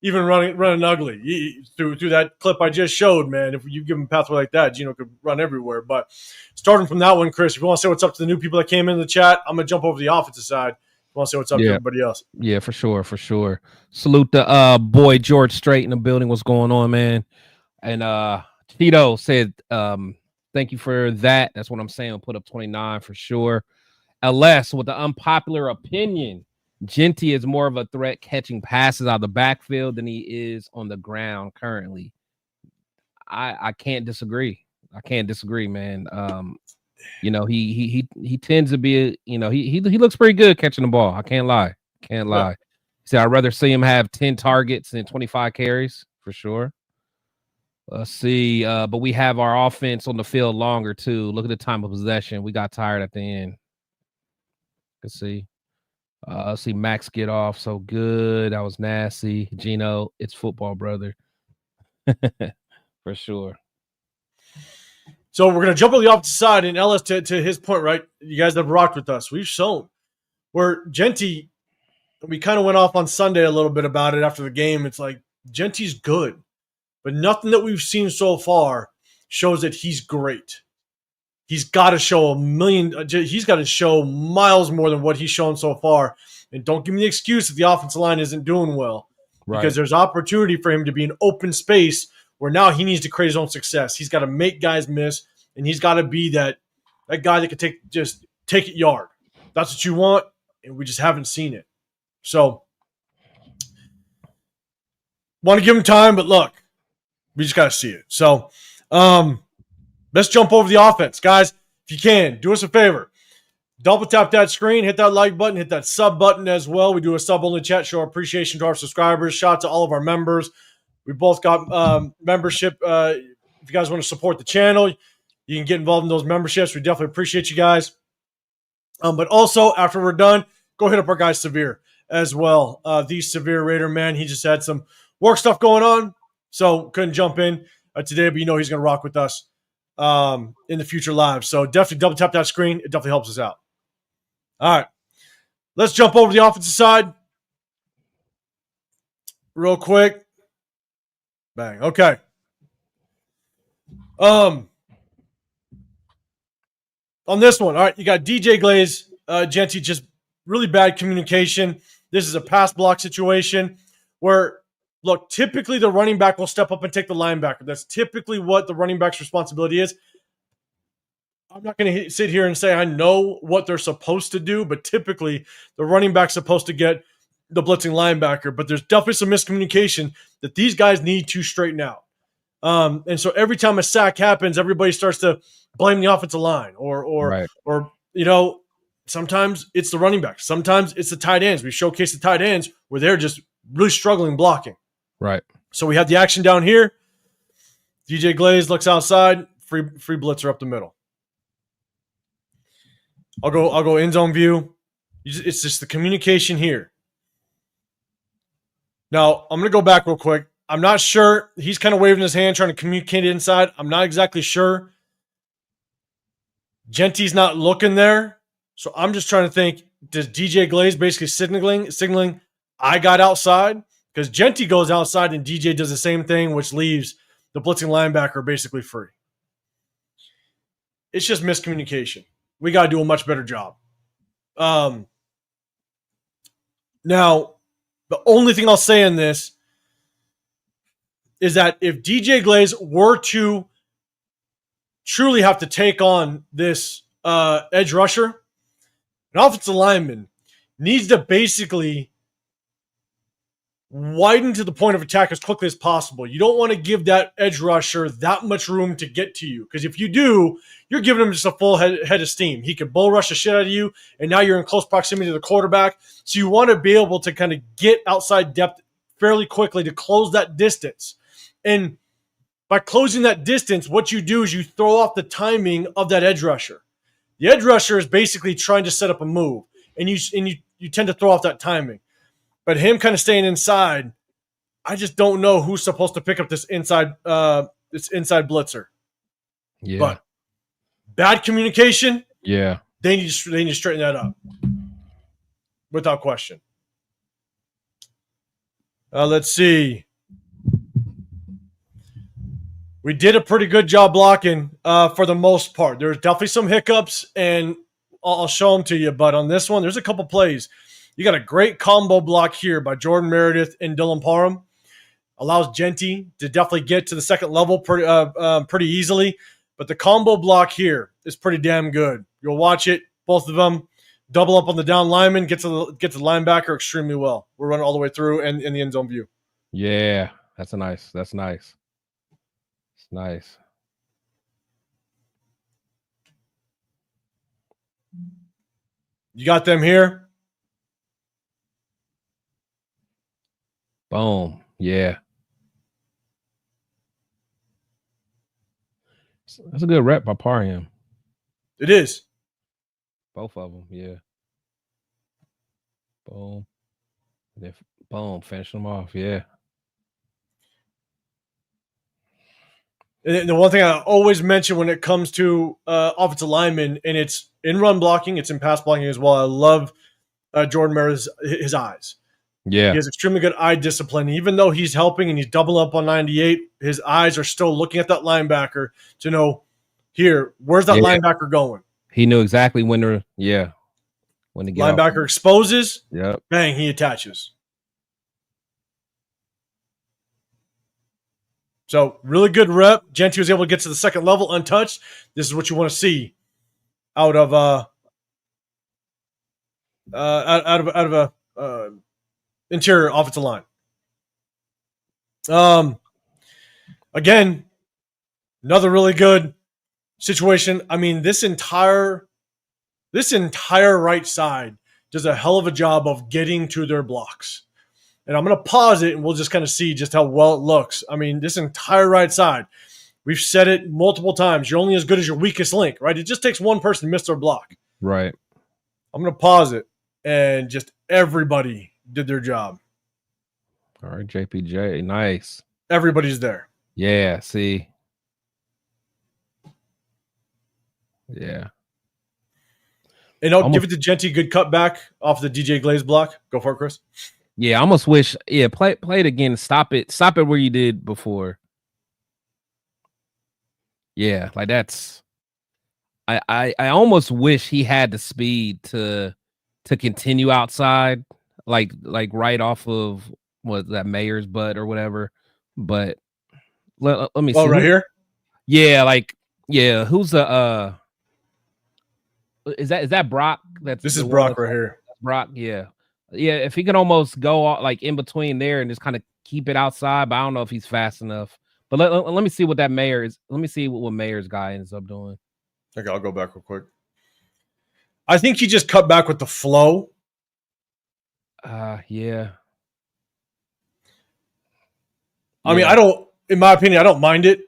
even running ugly. Through that clip I just showed, man. If you give him a pathway like that, Gino could run everywhere. But starting from that one, Chris, if you want to say what's up to the new people that came in the chat, I'm gonna jump over the offensive side. If you want to say what's up to everybody else? Yeah, for sure. Salute the boy George Strait in the building. What's going on, man? And Tito said, thank you for that. That's what I'm saying. We'll put up 29 for sure. LS with the unpopular opinion. Genty is more of a threat catching passes out of the backfield than he is on the ground currently. I can't disagree. Man. You know, he tends to be, you know, he looks pretty good catching the ball. I can't lie. See, I'd rather see him have 10 targets and 25 carries for sure. Let's see. But we have our offense on the field longer too. Look at the time of possession. We got tired at the end. can see. See Max get off so good. That was nasty. Gino, it's football, brother. For sure. So we're gonna jump on the opposite side, and Ellis, to his point, right? You guys have rocked with us. We've shown where Genty. We kind of went off on Sunday a little bit about it after the game. It's like Genty's good, but nothing that we've seen so far shows that he's great. He's got to show he's got to show miles more than what he's shown so far. And don't give me the excuse that the offensive line isn't doing well, because there's opportunity for him to be in open space where now he needs to create his own success. He's got to make guys miss, and he's got to be that guy that can take it yard. That's what you want, and we just haven't seen it. So, want to give him time, but look, we just got to see it. So, let's jump over the offense. Guys, if you can, do us a favor. Double tap that screen, hit that like button, hit that sub button as well. We do a sub-only chat, show our appreciation to our subscribers. Shout out to all of our members. We both got membership. If you guys want to support the channel, you can get involved in those memberships. We definitely appreciate you guys. But also, after we're done, go hit up our guy Severe as well. The Severe Raider, man, he just had some work stuff going on, so couldn't jump in today, but he's going to rock with us in the future live. So definitely double tap that screen. It definitely helps us out. All right. Let's jump over to the offensive side real quick. Bang. Okay. On this one, all right, you got DJ Glaze, Genty, just really bad communication. This is a pass block situation where, look, typically the running back will step up and take the linebacker. That's typically what the running back's responsibility is. I'm not going to sit here and say I know what they're supposed to do, but typically the running back's supposed to get the blitzing linebacker. But there's definitely some miscommunication that these guys need to straighten out. And so every time a sack happens, everybody starts to blame the offensive line or sometimes it's the running back. Sometimes it's the tight ends. We showcase the tight ends where they're just really struggling blocking. Right. So we have the action down here. DJ Glaze looks outside, free blitzer up the middle. I'll go end zone view. It's just the communication here. Now, I'm going to go back real quick. I'm not sure. He's kind of waving his hand, trying to communicate inside. I'm not exactly sure. Genty's not looking there. So I'm just trying to think, does DJ Glaze basically signaling I got outside? Because Genty goes outside and DJ does the same thing, which leaves the blitzing linebacker basically free. It's just miscommunication. We got to do a much better job. Now, the only thing I'll say in this is that if DJ Glaze were to truly have to take on this edge rusher, an offensive lineman needs to basically widen to the point of attack as quickly as possible. You don't want to give that edge rusher that much room to get to you, because if you do, you're giving him just a full head of steam. He could bull rush the shit out of you, and now you're in close proximity to the quarterback. So you want to be able to kind of get outside depth fairly quickly to close that distance. And by closing that distance, what you do is you throw off the timing of that edge rusher. The edge rusher is basically trying to set up a move, and you tend to throw off that timing. But him kind of staying inside, I just don't know who's supposed to pick up this inside blitzer. Yeah. But bad communication. Yeah. They need to straighten that up, without question. Let's see. We did a pretty good job blocking for the most part. There's definitely some hiccups, and I'll show them to you. But on this one, there's a couple plays. You got a great combo block here by Jordan Meredith and Dylan Parham. Allows Genty to definitely get to the second level pretty easily. But the combo block here is pretty damn good. You'll watch it. Both of them double up on the down lineman, get to the linebacker extremely well. We're running all the way through and in the end zone view. Yeah, that's nice. It's nice. You got them here. Boom. Yeah. That's a good rep by Parham. It is. Both of them, yeah. Boom. Boom. Finish them off. Yeah. And the one thing I always mention when it comes to offensive linemen, and it's in run blocking, it's in pass blocking as well. I love Jordan Merritt's his eyes. Yeah. He has extremely good eye discipline. Even though he's helping and he's doubling up on 98, his eyes are still looking at that linebacker to know, here, where's that linebacker going? He knew exactly when to get linebacker off. Exposes, yep. Bang, he attaches. So really good rep. Genty was able to get to the second level untouched. This is what you want to see out of a interior offensive line. Again, another really good situation. I mean, this entire right side does a hell of a job of getting to their blocks. And I'm going to pause it, and we'll just kind of see just how well it looks. I mean, this entire right side, we've said it multiple times. You're only as good as your weakest link, right? It just takes one person to miss their block. Right. I'm going to pause it, and just everybody did their job. All right, JPJ. Nice. Everybody's there. Yeah, see. Yeah. And I'll give it to Genty. Good cutback off the DJ Glaze block. Go for it, Chris. Yeah, I almost wish. Yeah, play it again. Stop it where you did before. Yeah, like that's. I almost wish he had the speed to continue outside, like right off of that Mayer's butt or whatever. But let me see. Oh, right here. Yeah, who's the Is that Brock? This is Brock right here. Brock, yeah. If he can almost go like in between there and just kind of keep it outside, but I don't know if he's fast enough. But let me see what that Mayer is. Let me see what Mayer's guy ends up doing. Okay, I'll go back real quick. I think he just cut back with the flow. Yeah. I mean, in my opinion, I don't mind it.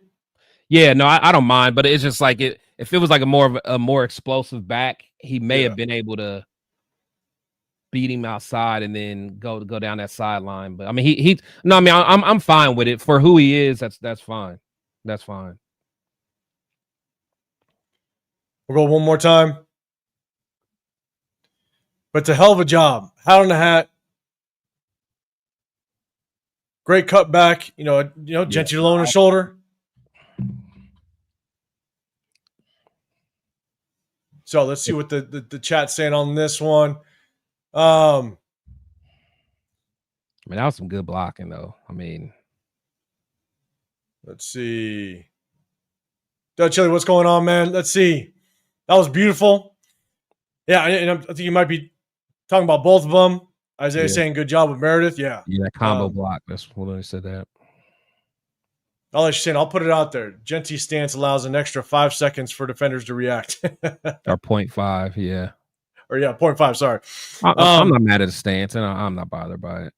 Yeah, no, I don't mind, but it's just like if it was like a more explosive back, he may have been able to beat him outside and then go down that sideline. But I mean, I'm fine with it for who he is. That's fine. That's fine. We'll go one more time. But it's a hell of a job. Hat on the hat. Great cutback. Genty low on his shoulder. So let's see what the chat's saying on this one. I mean, that was some good blocking, though. I mean, let's see. Doug Chili, what's going on, man? Let's see. That was beautiful. Yeah, and I think you might be talking about both of them. Isaiah saying good job with Meredith. Yeah. Yeah, combo block. That's when I said that. I'll let you say, I'll put it out there. Genty's stance allows an extra 5 seconds for defenders to react. Or 0.5, yeah. Or 0.5, sorry. I'm not mad at the stance, and I'm not bothered by it.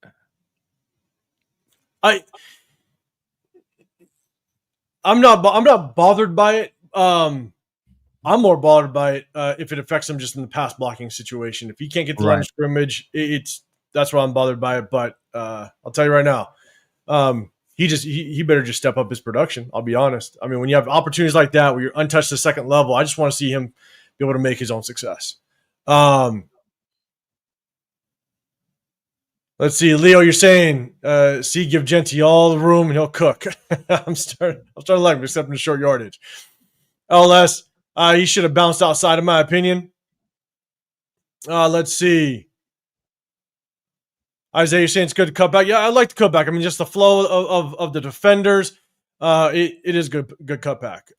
I'm not bothered by it. I'm more bothered by it if it affects him just in the pass blocking situation. If he can't get the line of scrimmage, that's why I'm bothered by it. But I'll tell you right now, he better just step up his production. I'll be honest. I mean, when you have opportunities like that where you're untouched to the second level, I just want to see him be able to make his own success. Let's see, Leo. You're saying, give Genty all the room and he'll cook. I'm starting to like him, except in the short yardage. LS, he should have bounced outside, in my opinion. Let's see. Isaiah, you're saying it's good to cut back. Yeah, I like the cutback. I mean, just the flow of the defenders. It is good cutback.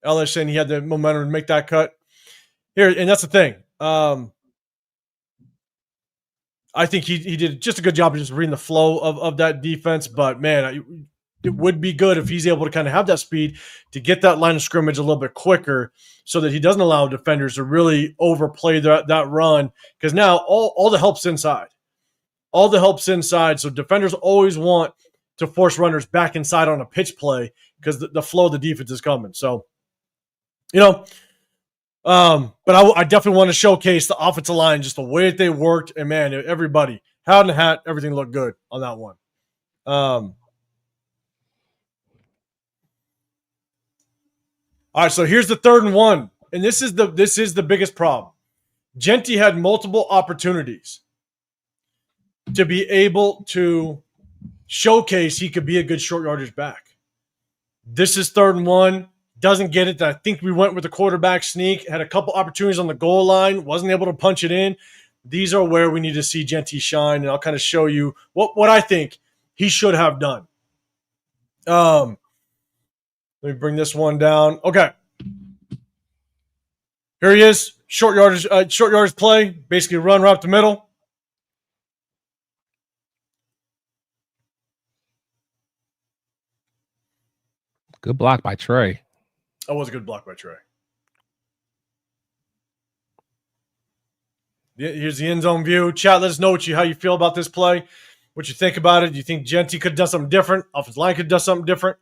LS saying he had the momentum to make that cut. Here, and that's the thing. I think he did just a good job of just reading the flow of that defense. But, man, it would be good if he's able to kind of have that speed to get that line of scrimmage a little bit quicker so that he doesn't allow defenders to really overplay that run. Because now all the help's inside. All the help's inside. So defenders always want to force runners back inside on a pitch play because the flow of the defense is coming. So, But I definitely want to showcase the offensive line, just the way that they worked. And man, everybody, hat in the hat, everything looked good on that one. All right, so here's the 3rd and 1. And this is the biggest problem. Genty had multiple opportunities to be able to showcase he could be a good short yardage back. This is 3rd and 1. Doesn't get it. I think we went with the quarterback sneak. Had a couple opportunities on the goal line. Wasn't able to punch it in. These are where we need to see Genty shine, and I'll kind of show you what I think he should have done. Let me bring this one down. Okay. Here he is. Short yardage play. Basically run right up the middle. Good block by Trey. That was a good block by Trey. Here's the end zone view. Chat, let us know how you feel about this play, what you think about it. Do you think Genty could have done something different? Offensive line could have done something different?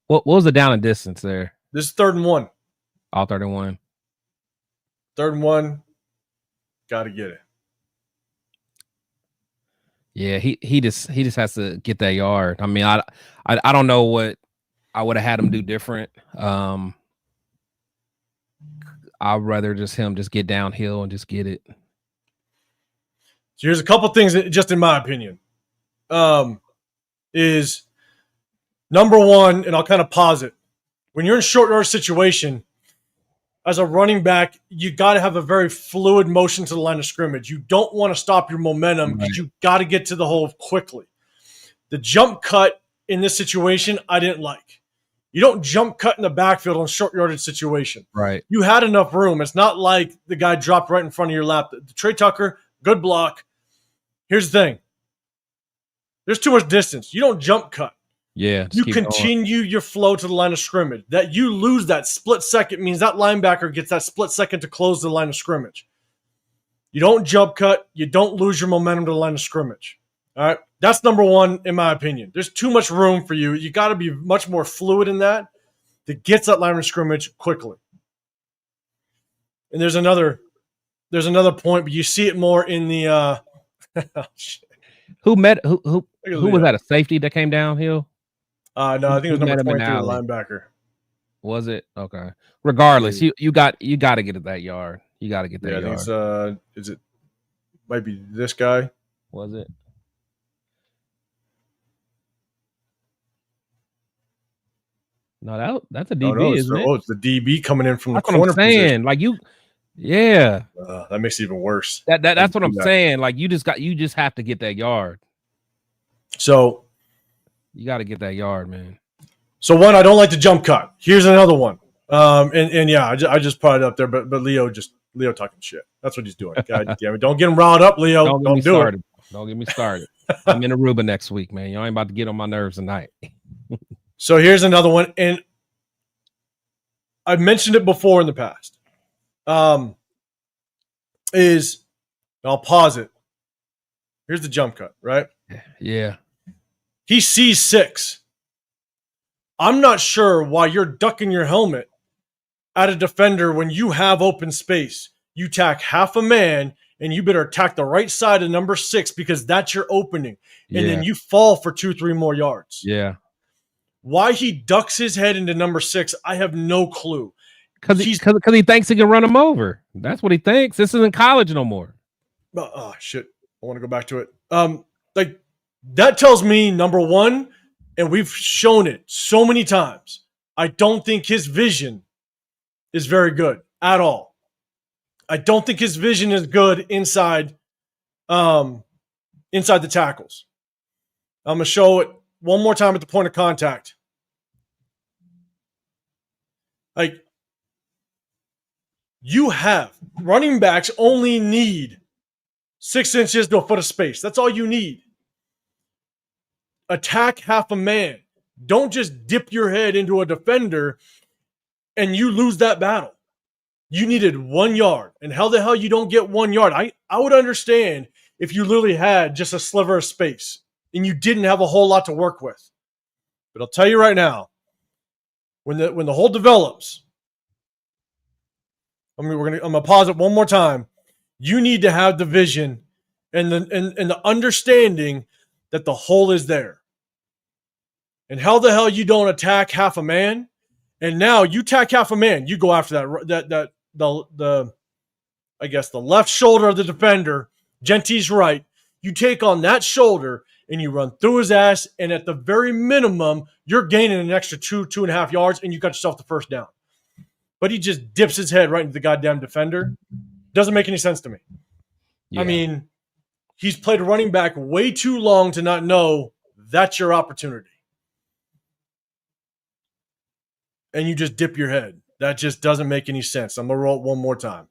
What was the down and distance there? This is 3rd and 1. All 31. 3rd and 1. Got to get it. Yeah, he just has to get that yard. I mean, I don't know what I would have had him do different. I'd rather him get downhill and just get it. So here's a couple things that, just in my opinion, is number one, and I'll kind of pause it. When you're in short yardage situation, as a running back, you got to have a very fluid motion to the line of scrimmage. You don't want to stop your momentum because you got to get to the hole quickly. The jump cut in this situation, I didn't like. You don't jump cut in the backfield on short yardage situation. Right. You had enough room. It's not like the guy dropped right in front of your lap. Trey Tucker, good block. Here's the thing. There's too much distance. You don't jump cut. Yeah. You continue your flow to the line of scrimmage. That you lose that split second means that linebacker gets that split second to close the line of scrimmage. You don't jump cut. You don't lose your momentum to the line of scrimmage. All right. That's number one, in my opinion. There's too much room for you. You got to be much more fluid in that gets that line of scrimmage quickly. And there's another point, but you see it more in the oh, shit. Who was that? A safety that came downhill? No, I think it was number 23, the linebacker. Was it? Okay. Regardless, you got to get at that yard. You got to get that yard. I think is it might be this guy? Was it? No, that's a DB, isn't it? Oh, it's the DB coming in from that's the corner position. Like yeah. That makes it even worse. That's what I'm saying. Like you just have to get that yard. So you got to get that yard, man. So one, I don't like the jump cut. Here's another one. And yeah, I just put it up there, but Leo talking shit. That's what he's doing. God damn it. Don't get him riled up, Leo. Don't do it. Don't get me started. I'm in Aruba next week, man. You ain't about to get on my nerves tonight. So here's another one, and I've mentioned it before in the past. I'll pause it. Here's the jump cut, right? Yeah. He sees 6. I'm not sure why you're ducking your helmet at a defender when you have open space. You tack half a man, and you better attack the right side of number 6 because that's your opening. And then you fall for 2-3 more yards. Yeah. Why he ducks his head into number 6, I have no clue. Because he thinks he can run him over. That's what he thinks. This isn't college no more. Oh, shit. I want to go back to it. Like, that tells me, number one, and we've shown it so many times, I don't think his vision is very good at all. I don't think his vision is good inside the tackles. I'm going to show it one more time at the point of contact. Like, you have running backs only need 6 inches to a foot of space. That's all you need. Attack half a man. Don't just dip your head into a defender and you lose that battle. You needed 1 yard. And how the hell you don't get 1 yard? I would understand if you literally had just a sliver of space and you didn't have a whole lot to work with. But I'll tell you right now, when the hole develops, I'm gonna pause it one more time. You need to have the vision and the understanding that the hole is there. And how the hell you don't attack half a man? And now you attack half a man. You go after the I guess the left shoulder of the defender. Genty's right. You take on that shoulder and you run through his ass. And at the very minimum, you're gaining an extra 2.5 yards, and you got yourself the first down. But he just dips his head right into the goddamn defender. Doesn't make any sense to me. Yeah. I mean, he's played running back way too long to not know that's your opportunity. And you just dip your head. That just doesn't make any sense. I'm going to roll it one more time.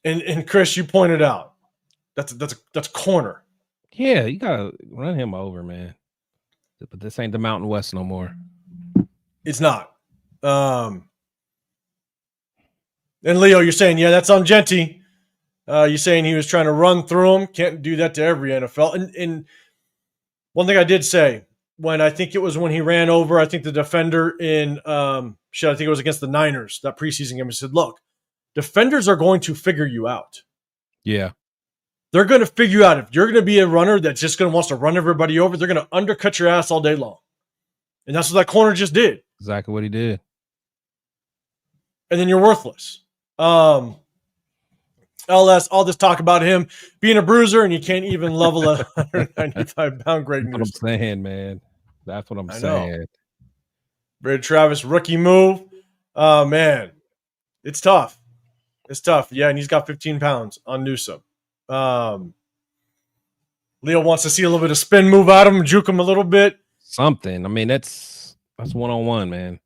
And Chris, you pointed out that's a corner. Yeah, you gotta run him over, man. But this ain't the Mountain West no more. It's not. And Leo, you're saying, yeah, that's on Genty. You're saying he was trying to run through him. Can't do that to every NFL. And one thing I did say, when I think it was when he ran over, I think the defender in I think it was against the Niners, that preseason game, he said, look, defenders are going to figure you out. Yeah. They're going to figure you out. If you're going to be a runner that's just going to wants to run everybody over, they're going to undercut your ass all day long. And that's what that corner just did. Exactly what he did. And then you're worthless. LS, all this talk about him being a bruiser and you can't even level a 195-pound great news. That's what I'm saying, man. That's what I'm saying. Brad Travis, rookie move. Oh, man. It's tough. It's tough. Yeah, and he's got 15 pounds on Newsome. Leo wants to see a little bit of spin move out of him, juke him a little bit. Something. I mean, that's one-on-one, man.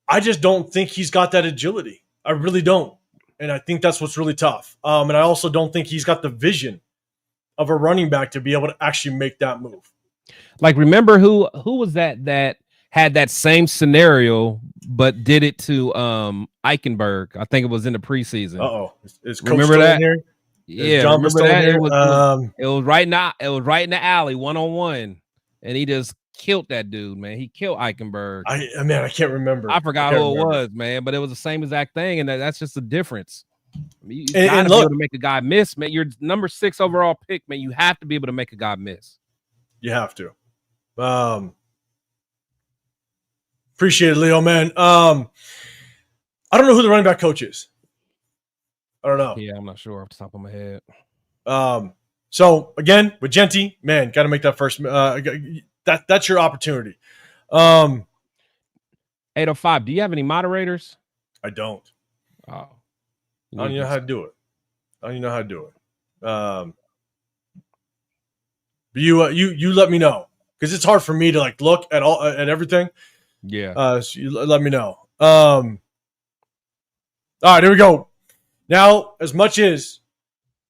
I just don't think he's got that agility. I really don't. And I think that's what's really tough. And I also don't think he's got the vision of a running back to be able to actually make that move. Like, remember who was that had that same scenario but did it to Eichenberg? I think it was in the preseason. Is Coach remember that? In here? Yeah, John remember that? Here? It was right now. It was right in the alley, 1-on-1, and he just killed that dude, man. He killed Eichenberg. I can't remember. I forgot who it was, man, but it was the same exact thing, and that's just the difference. I mean, you gotta be able to make a guy miss, man. You're number 6 overall pick, man. You have to be able to make a guy miss. You have to. Appreciate it, Leo, man. I don't know who the running back coach is. I don't know. Yeah, I'm not sure off the top of my head. So again, with Genty, man, got to make that first. That's your opportunity. 805. Do you have any moderators? I don't. Oh, I don't even know how to do it. But you let me know, because it's hard for me to like look at at everything. Yeah. So you let me know. All right, here we go. Now, as much as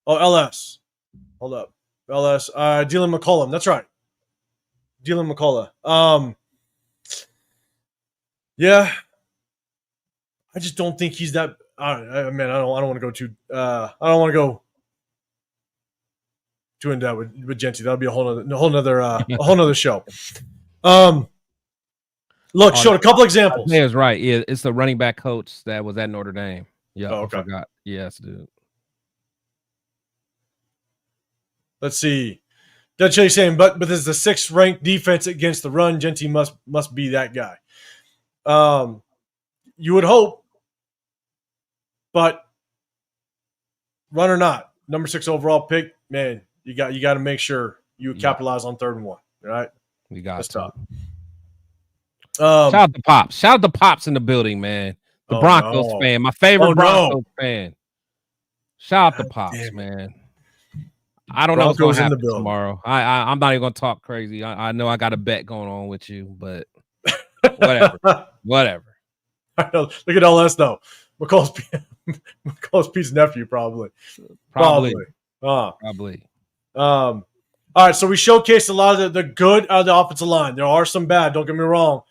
LS, hold up, LS, Dylan McCollum. That's right, Dylan McCollum. Yeah, I just don't think he's that. I don't want to go too. I don't want to go too in depth with Genty. That'll be a whole nother show. Look, showed a couple examples. He was right. Yeah, it's the running back coach that was at Notre Dame. Yeah, okay. I forgot. Yes, dude. Let's see. That's what he's saying, but there's the 6th ranked defense against the run. Genty must be that guy. You would hope, but run or not, number 6 overall pick, man, you got to make sure you capitalize on 3rd and 1. Right? We got that's to. tough. Shout out to Pops. Shout out to Pops in the building, man. The Broncos fan, my favorite Broncos fan. Shout out to Pops, man. I don't know what's going to happen tomorrow. I'm not even going to talk crazy. I know I got a bet going on with you, but whatever. I know. Look at LS though. McCall's Pete's nephew, probably. All right, so we showcased a lot of the good out of the offensive line. There are some bad. Don't get me wrong.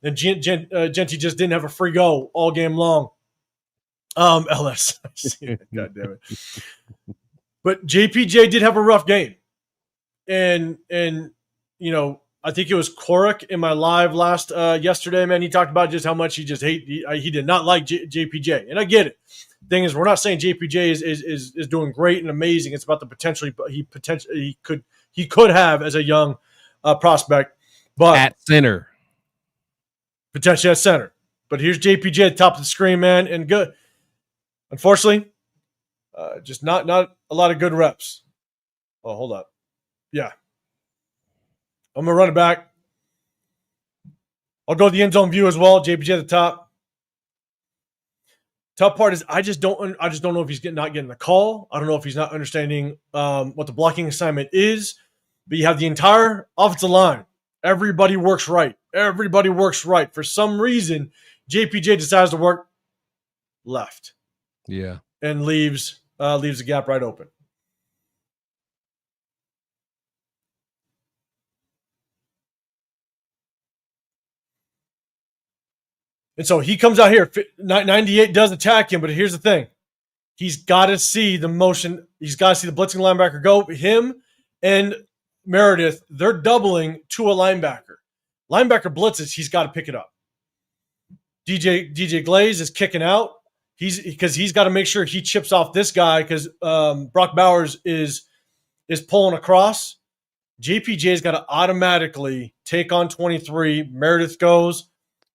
And Genty just didn't have a free go all game long. LS, God damn it. But JPJ did have a rough game. and you know, I think it was Korik in my live last yesterday, man. He talked about just how much he just he did not like JPJ, and I get it. Thing is, we're not saying JPJ is doing great and amazing. It's about the potential he could have as a young prospect, but at center, potentially at center. But here's JPJ at the top of the screen, man, and good. Unfortunately, just not a lot of good reps. Oh, hold up. Yeah. I'm going to run it back. I'll go to the end zone view as well. JPJ at the top. Tough part is I just don't know if he's not getting the call. I don't know if he's not understanding what the blocking assignment is. But you have the entire offensive line. Everybody works right. Everybody works right. For some reason, JPJ decides to work left. Yeah. And leaves the gap right open. And so he comes out here. 98 does attack him, but here's the thing. He's got to see the motion. He's got to see the blitzing linebacker go. Him and Meredith, they're doubling to a linebacker. Linebacker blitzes, he's got to pick it up. DJ Glaze is kicking out. He's got to make sure he chips off this guy because Brock Bowers is pulling across. JPJ's got to automatically take on 23. Meredith goes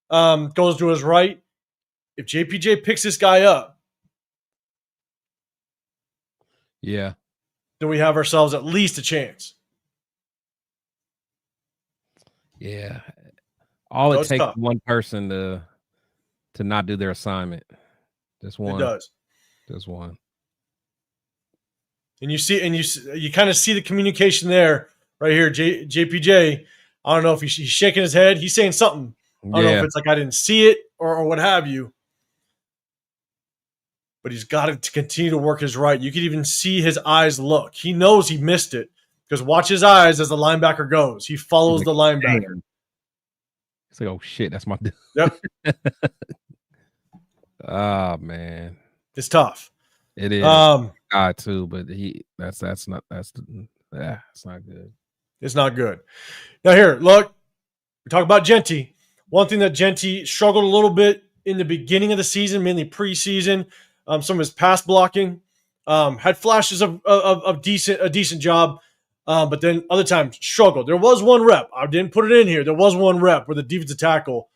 to his right. If JPJ picks this guy up, yeah, then we have ourselves at least a chance. Yeah. All it takes is one person to not do their assignment. Just one. It does. Just one. And you kind of see the communication there right here. JPJ, I don't know if he's shaking his head. He's saying something. I don't know if it's like I didn't see it or what have you. But he's got to continue to work his right. You can even see his eyes look. He knows he missed it because watch his eyes as the linebacker goes. He follows the linebacker. It's like, oh shit, that's my dude. Yep. Oh man, it's tough. It is. I too, but it's not good. It's not good. Now here, look, we talk about Genty. One thing that Genty struggled a little bit in the beginning of the season, mainly preseason, some of his pass blocking, had flashes of a decent job, but then other times struggled. There was one rep. I didn't put it in here. There was one rep where the defensive tackle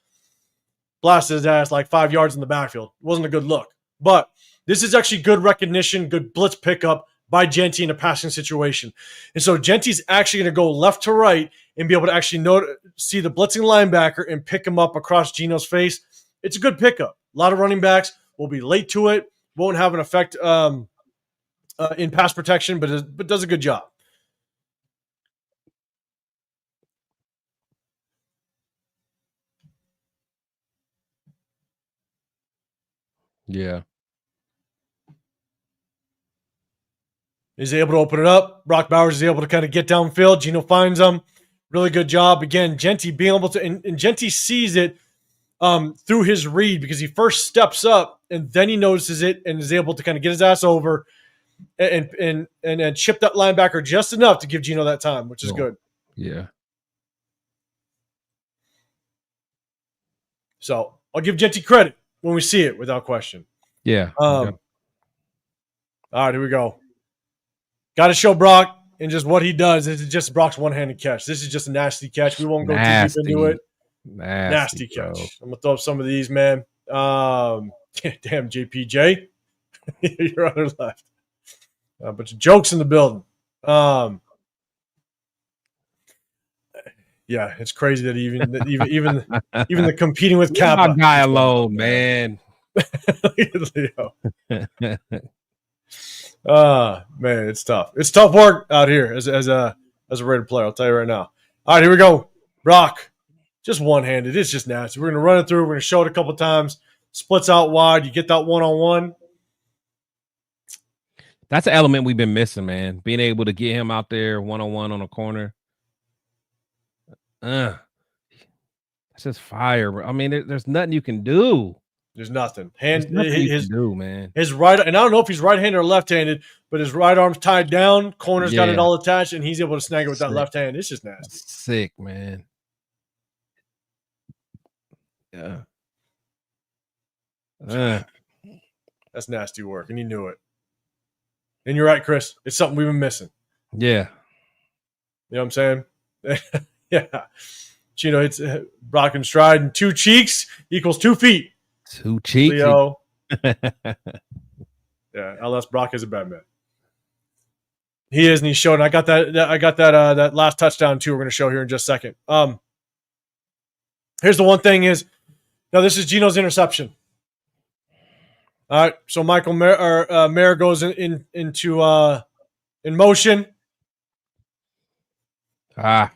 blasted his ass like 5 yards in the backfield. It wasn't a good look. But this is actually good recognition, good blitz pickup by Genty in a passing situation. And so Genty's actually going to go left to right and be able to actually see the blitzing linebacker and pick him up across Gino's face. It's a good pickup. A lot of running backs will be late to it, won't have an effect in pass protection, but does a good job. Yeah. Is able to open it up. Brock Bowers is able to kind of get downfield. Gino finds him. Really good job. Again, Genty being able to, and Genty sees it through his read because he first steps up and then he notices it and is able to kind of get his ass over and chip that linebacker just enough to give Gino that time, which is good. Yeah. So I'll give Genty credit when we see it without question. Yeah. All right, here we go. Got to show Brock and just what he does. This is just Brock's one-handed catch. This is just a nasty catch. We won't go too deep into it. Nasty catch. I'm going to throw up some of these, man. Damn, JPJ. You're on the left. A bunch of jokes in the building. Yeah, it's crazy that even the competing with Kappa. My guy alone, man. Leo. Man, it's tough. It's tough work out here as a Raider player. I'll tell you right now. All right, here we go. Brock, just one-handed. It's just nasty. We're gonna run it through. We're gonna show it a couple times. Splits out wide. You get that one-on-one. That's an element we've been missing, man. Being able to get him out there one-on-one on a corner. That's just fire, bro. I mean, there's nothing you can do. There's nothing. There's nothing you can do, man. His right, and I don't know if he's right-handed or left-handed, but his right arm's tied down, corner's got it all attached, and he's able to snag it with that left hand. It's just nasty. That's sick, man. Yeah. That's nasty work, and you knew it. And you're right, Chris. It's something we've been missing. Yeah. You know what I'm saying? Yeah. Gino hits Brock in stride, and 2 cheeks equals 2 feet. 2 cheeks. Leo. Yeah, LS Brock is a bad man. He is, and he's showing. I got that last touchdown too. We're going to show here in just a second. Here's the one thing is, now this is Gino's interception. All right, so Michael Mayer goes in motion. That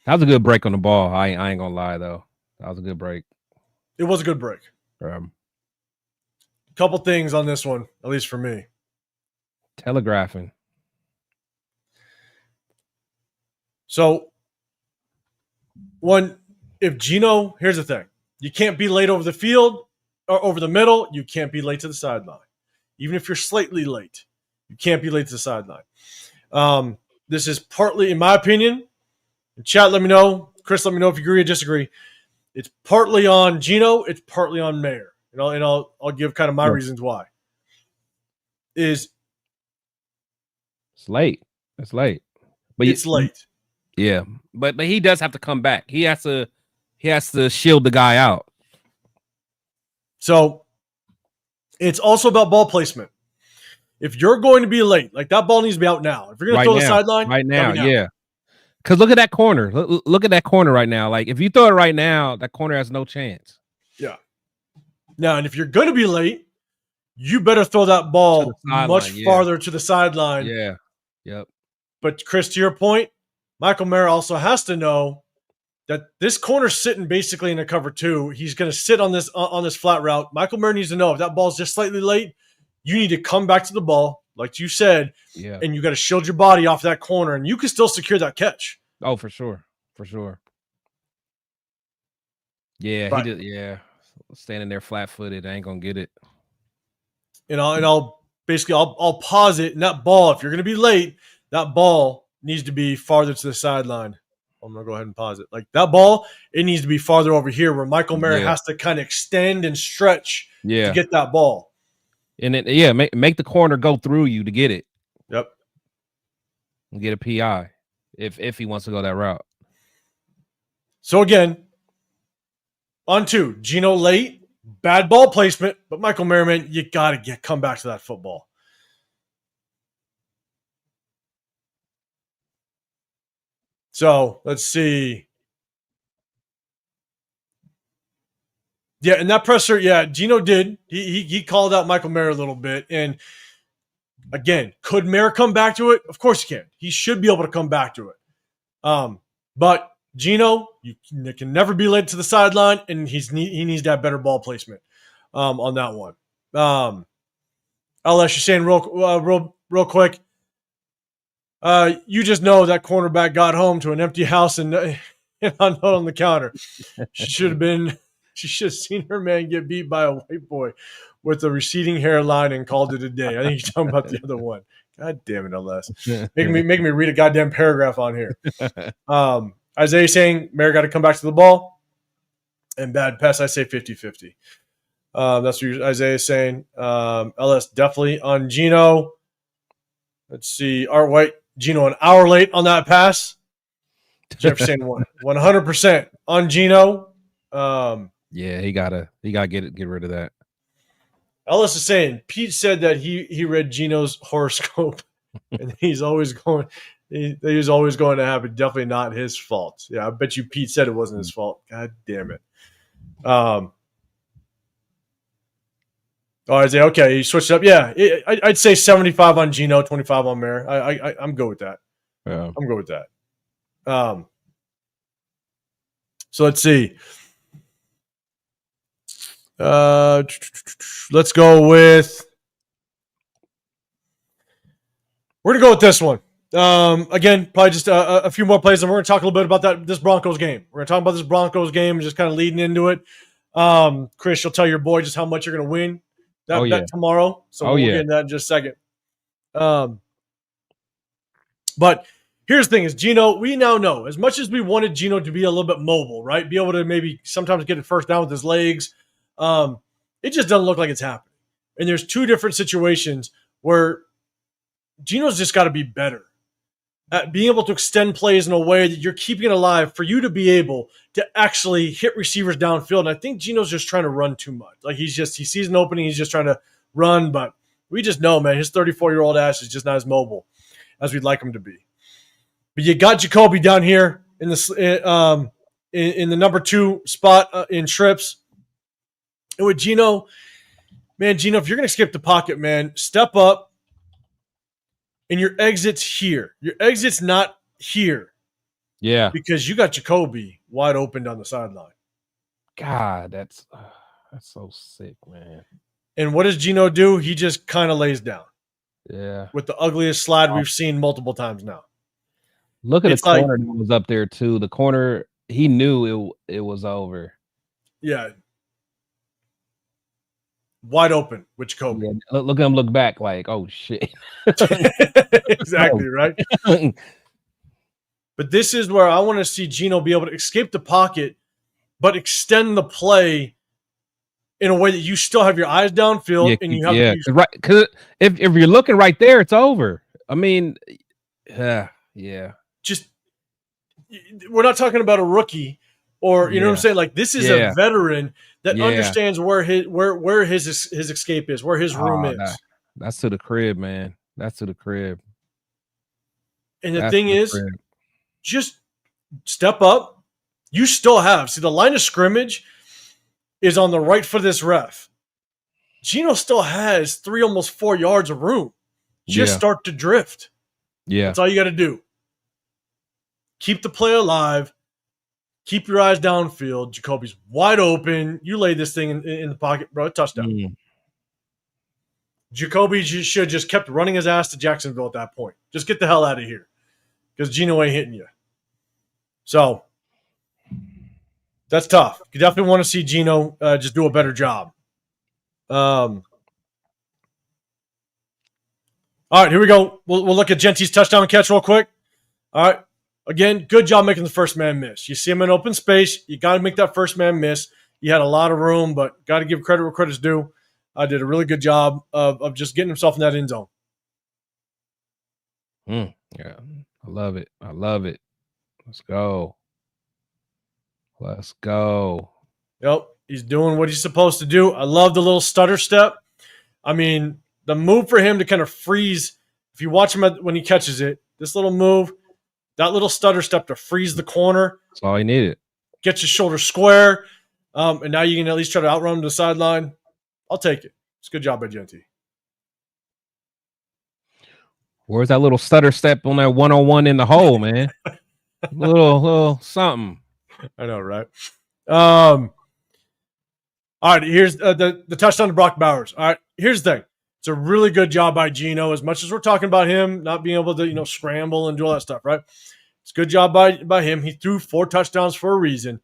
was a good break on the ball. I ain't gonna lie though. That was a good break. It was a good break. Couple things on this one, at least for me. Telegraphing. So, if Gino, here's the thing. You can't be late over the field or over the middle. You can't be late to the sideline. Even if you're slightly late, you can't be late to the sideline. This is partly, in my opinion, chat, let me know. Chris, let me know if you agree or disagree. It's partly on Gino. It's partly on Mayer. And I'll give kind of my reasons why. It's late. It's late. But it's late. Yeah. But he does have to come back. He has to shield the guy out. So it's also about ball placement. If you're going to be late, like that ball needs to be out now. If you're going to throw the sideline, right now, yeah. Because look at that corner. Look at that corner right now. Like if you throw it right now, that corner has no chance. Yeah. Now, and if you're going to be late, you better throw that ball much farther to the sideline. Yeah. Yep. But Chris, to your point, Michael Mayer also has to know that this corner's sitting basically in a cover 2. He's going to sit on this flat route. Michael Mayer needs to know if that ball's just slightly late, you need to come back to the ball, like you said, and you got to shield your body off that corner, and you can still secure that catch. Oh, for sure. For sure. Yeah, he did. Yeah. Standing there flat-footed, I ain't going to get it. And I'll pause it, and that ball, if you're going to be late, that ball needs to be farther to the sideline. I'm going to go ahead and pause it. Like that ball, it needs to be farther over here where Michael Mayer has to kind of extend and stretch to get that ball. And make the corner go through you to get it. Yep. And get a PI if he wants to go that route. So again, on 2, Gino late, bad ball placement, but Michael Mayer, you got to come back to that football. So let's see. Yeah, and that presser, Gino did. He called out Michael Mayer a little bit. And again, could Mayer come back to it? Of course he can. He should be able to come back to it. But Gino, you can never be led to the sideline, and he needs to have better ball placement on that one. LS, you're saying real quick. You just know that cornerback got home to an empty house and on the counter. She should have seen her man get beat by a white boy with a receding hairline and called it a day. I think he's talking about the other one. God damn it, LS. Making me read a goddamn paragraph on here. Isaiah saying Mayer got to come back to the ball. And bad pass, I say 50-50. That's what Isaiah is saying. LS definitely on Gino. Let's see. Art White, Gino an hour late on that pass. Jeff saying 100% on Gino. Yeah, he gotta get rid of that. Ellis is saying Pete said that he read Gino's horoscope, and he's always going. He was always going to happen. Definitely not his fault. Yeah, I bet you Pete said it wasn't his fault. God damn it. Isaiah, okay, he switched up. Yeah, I'd say 75 on Gino, 25 on Mayer. I'm good with that. Yeah. I'm good with that. So let's see. Let's go with. We're gonna go with this one. Again, probably just a few more plays, and we're gonna talk a little bit about this Broncos game. We're gonna talk about this Broncos game, just kind of leading into it. Chris, you'll tell your boy just how much you're going to win that Oh bet yeah. tomorrow. So Oh we'll yeah. get into that in just a second. But here's the thing is Gino, we now know as much as we wanted Gino to be a little bit mobile, right? Be able to maybe sometimes get it first down with his legs. It just doesn't look like it's happening. And there's two different situations where Gino's just got to be better at being able to extend plays in a way that you're keeping it alive for you to be able to actually hit receivers downfield. And I think Gino's just trying to run too much. Like he sees an opening, he's just trying to run, but we just know, man, his 34-year-old ass is just not as mobile as we'd like him to be. But you got Jacoby down here in the in the number 2 spot in trips. And with Gino, man, Gino, if you're going to skip the pocket, man, step up. And your exit's here. Your exit's not here. Yeah. Because you got Jacoby wide open down the sideline. God, that's so sick, man. And what does Gino do? He just kind of lays down. Yeah. With the ugliest slide we've seen multiple times now. Look at the corner that was up there too. The corner, he knew it was over. Yeah. Wide open with Jacoby. Yeah. Look at him look back like, oh shit. Exactly, right? But this is where I want to see Gino be able to escape the pocket, but extend the play in a way that you still have your eyes downfield and you have right. Because if you're looking right there, it's over. I mean, yeah. Just we're not talking about a rookie or you know what I'm saying. Like this is a veteran that understands where his escape is, where his room is. That's to the crib, man. That's to the crib. And the thing is, just step up. You still have the line of scrimmage is on the right foot of this ref. Gino still has 3, almost 4 yards of room. Just start to drift. Yeah. That's all you got to do. Keep the play alive. Keep your eyes downfield. Jacoby's wide open. You lay this thing in the pocket, bro. Touchdown. Jacoby should have just kept running his ass to Jacksonville at that point. Just get the hell out of here. Because Gino ain't hitting you. So, that's tough. You definitely want to see Gino just do a better job. All right, here we go. We'll look at Genty's touchdown catch real quick. All right. Again, good job making the first man miss. You see him in open space. You got to make that first man miss. You had a lot of room, but got to give credit where credit's due. Did a really good job of just getting himself in that end zone. Yeah, I love it. Let's go. Yep, he's doing what he's supposed to do. I love the little stutter step. I mean, the move for him to kind of freeze. If you watch him when he catches it, this little move, that little stutter step to freeze the corner. That's all he needed. Get your shoulder square. And now you can at least try to outrun him to the sideline. I'll take it. It's a good job by Genty. Where's that little stutter step on that 1-on-1 in the hole, man? little something. I know, right? All right, here's the touchdown to Brock Bowers. All right, here's the thing. It's a really good job by Gino. As much as we're talking about him not being able to, scramble and do all that stuff, right? It's a good job by him. He threw 4 touchdowns for a reason.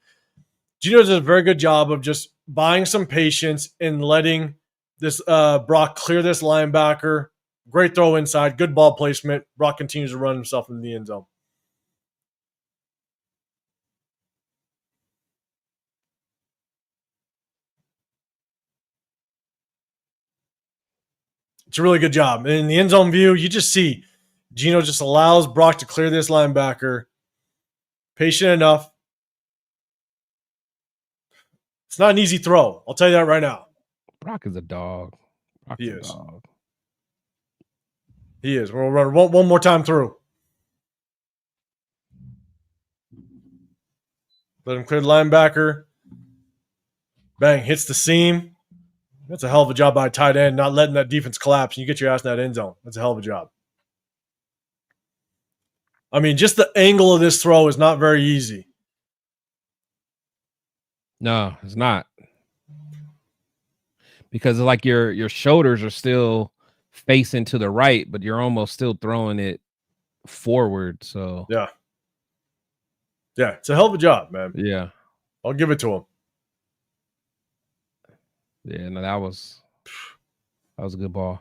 Gino does a very good job of just buying some patience and letting this Brock clear this linebacker. Great throw inside. Good ball placement. Brock continues to run himself in the end zone. It's a really good job. And in the end zone view, you just see Gino just allows Brock to clear this linebacker. Patient enough. It's not an easy throw. I'll tell you that right now. Brock is a dog. He is. He is. We'll run one more time through. Let him clear the linebacker. Bang, hits the seam. That's a hell of a job by a tight end, not letting that defense collapse, and you get your ass in that end zone. That's a hell of a job. I mean, just the angle of this throw is not very easy. No, it's not. Because like your shoulders are still facing to the right, but you're almost still throwing it forward. So yeah, it's a hell of a job, man. Yeah, I'll give it to him. Yeah, no, that was a good ball.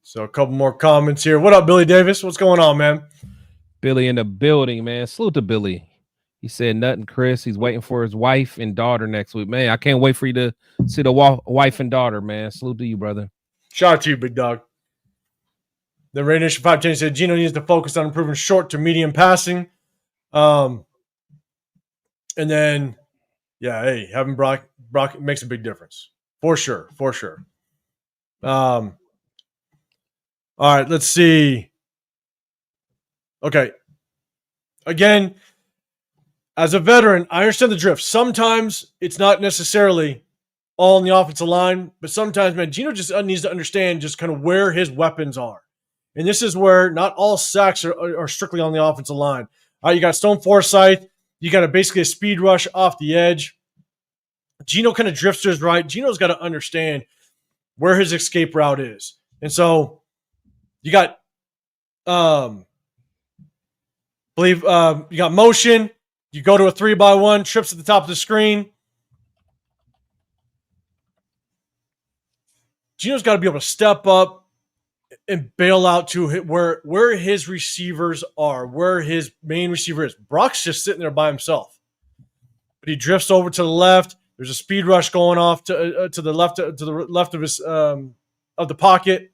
So a couple more comments here. What up, Billy Davis? What's going on, man? Billy in the building, man. Salute to Billy. He said nothing, Chris. He's waiting for his wife and daughter next week. Man, I can't wait for you to see the wife and daughter, man. Salute to you, brother. Shout out to you, big dog. The Raider Nation 510 said Gino needs to focus on improving short to medium passing. And then, yeah, hey, having Brock makes a big difference. For sure. All right, let's see. Okay. Again, as a veteran, I understand the drift. Sometimes it's not necessarily all in the offensive line, but sometimes, man, Gino just needs to understand just kind of where his weapons are. And this is where not all sacks are strictly on the offensive line. All right, you got Stone Forsythe. You got basically a speed rush off the edge. Gino kind of drifts to his right. Gino's got to understand where his escape route is. And so you got, you got motion. You go to a 3x1, trips at the top of the screen. Gino's got to be able to step up and bail out to where his receivers are, where his main receiver is. Brock's just sitting there by himself, but he drifts over to the left. There's a speed rush going off to the left of his of the pocket.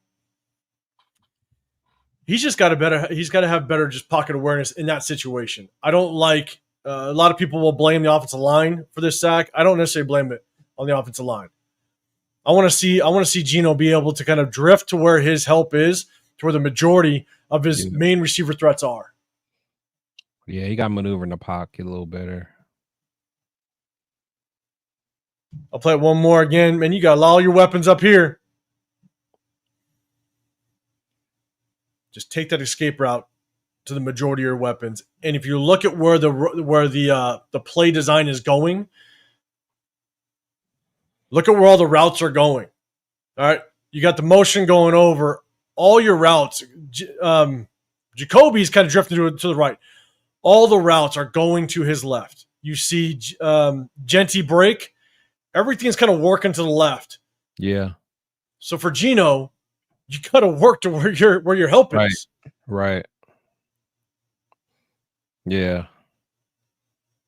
He's just got to have better just pocket awareness in that situation. I don't like a lot of people will blame the offensive line for this sack. I don't necessarily blame it on the offensive line. I want to see Gino be able to kind of drift to where his help is, to where the majority of his main receiver threats are. Yeah, he got maneuver in the pocket a little better. I'll play it one more again. Man, you got all your weapons up here. Just take that escape route to the majority of your weapons. And if you look at where the play design is going, look at where all the routes are going. All right. You got the motion going over all your routes. Jacoby's kind of drifting to the right. All the routes are going to his left. You see Genty break. Everything's kind of working to the left. Yeah. So for Gino, you got to work to where your help is. Right. Yeah.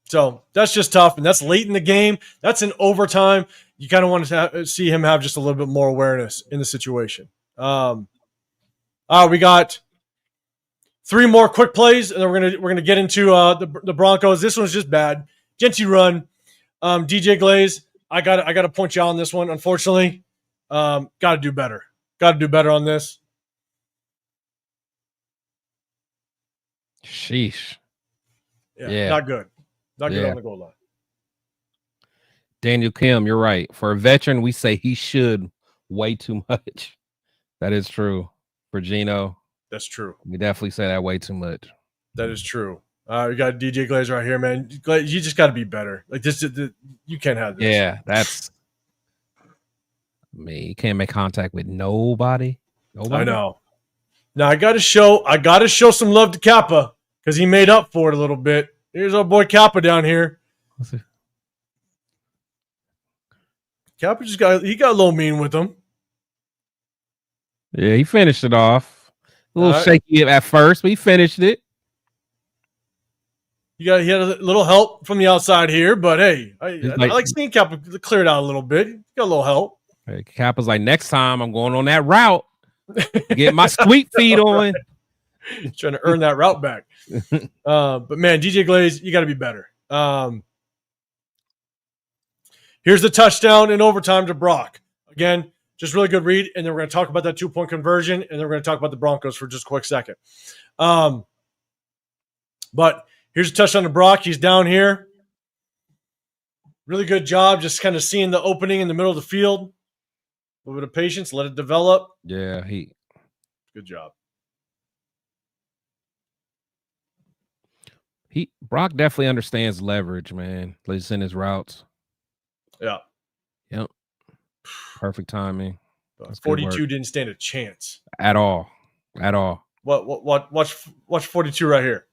So that's just tough, and that's late in the game. That's in overtime. You kind of want to see him have just a little bit more awareness in the situation. We got 3 more quick plays, and then we're gonna get into the Broncos. This one's just bad. Genty run. DJ Glaze, I gotta point you out on this one. Unfortunately, got to do better. Got to do better on this. Sheesh. Yeah. Not good. Not good on the goal line. Daniel Kim, you're right. For a veteran, we say he should way too much. That is true. For Gino, that's true. We definitely say that way too much. That is true. We got DJ Glaze right here, man. You just got to be better. Like this, you can't have this. Yeah, that's me. You can't make contact with nobody. I know. Now I got to show some love to Kappa because he made up for it a little bit. Here's our boy Kappa down here. Kappa got a little mean with him. Yeah, he finished it off. A little shaky at first, but he finished it. He had a little help from the outside here, but hey, I like seeing Kappa clear it out a little bit. He got a little help. Hey, Kappa's like, next time I'm going on that route. Get my sweet feet on. Trying to earn that route back. But man, DJ Glaze, you got to be better. Here's the touchdown in overtime to Brock. Again, just really good read. And then we're going to talk about that 2-point conversion. And then we're going to talk about the Broncos for just a quick second. But here's a touchdown to Brock. He's down here. Really good job just kind of seeing the opening in the middle of the field. A little bit of patience. Let it develop. Yeah, good job. Brock definitely understands leverage, man. Plays in his routes. Yeah. Yep. Perfect timing. 42 didn't stand a chance at all. Watch 42 right here.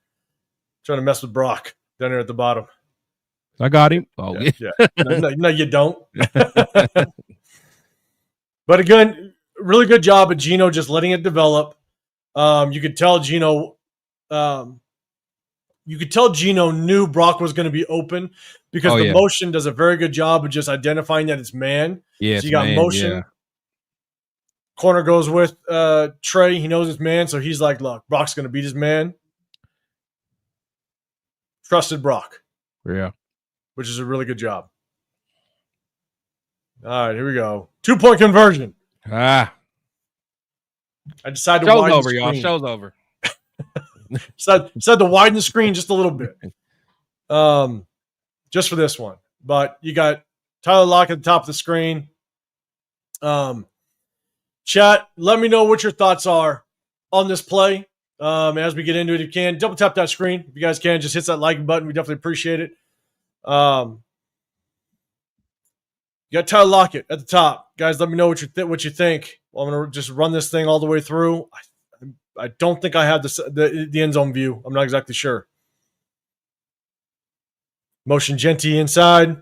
Trying to mess with Brock down here at the bottom. I got him. Oh, yeah. No, you don't. But again, really good job of Gino just letting it develop. You could tell Gino knew Brock was going to be open because the motion does a very good job of just identifying that it's man. Yeah, so you got motion. Yeah. Corner goes with Trey. He knows it's man, so he's like, look, Brock's going to beat his man. Trusted Brock. Yeah. Which is a really good job. All right, here we go. 2-point conversion. I decided to widen the screen. Y'all. Show's over. Decided to widen the screen just a little bit. Just for this one. But you got Tyler Lockett at the top of the screen. Chat, let me know what your thoughts are on this play. As we get into it, if you can, double tap that screen. If you guys can, just hit that like button. We definitely appreciate it. You got Tyler Lockett at the top. Guys, let me know what you think. Well, I'm going to just run this thing all the way through. I don't think I have the end zone view. I'm not exactly sure. Motion Genty inside.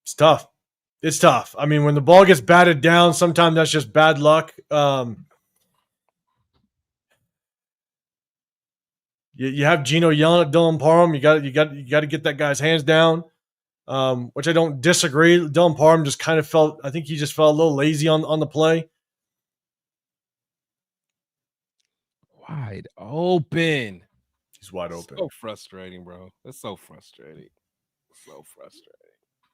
It's tough. It's tough. I mean, when the ball gets batted down, sometimes that's just bad luck. You have Gino yelling at Dylan Parham. You got to get that guy's hands down, which I don't disagree. Dylan Parham just kind of felt. I think he just felt a little lazy on the play. Wide open. He's wide open. So frustrating, bro. That's so frustrating. So frustrating.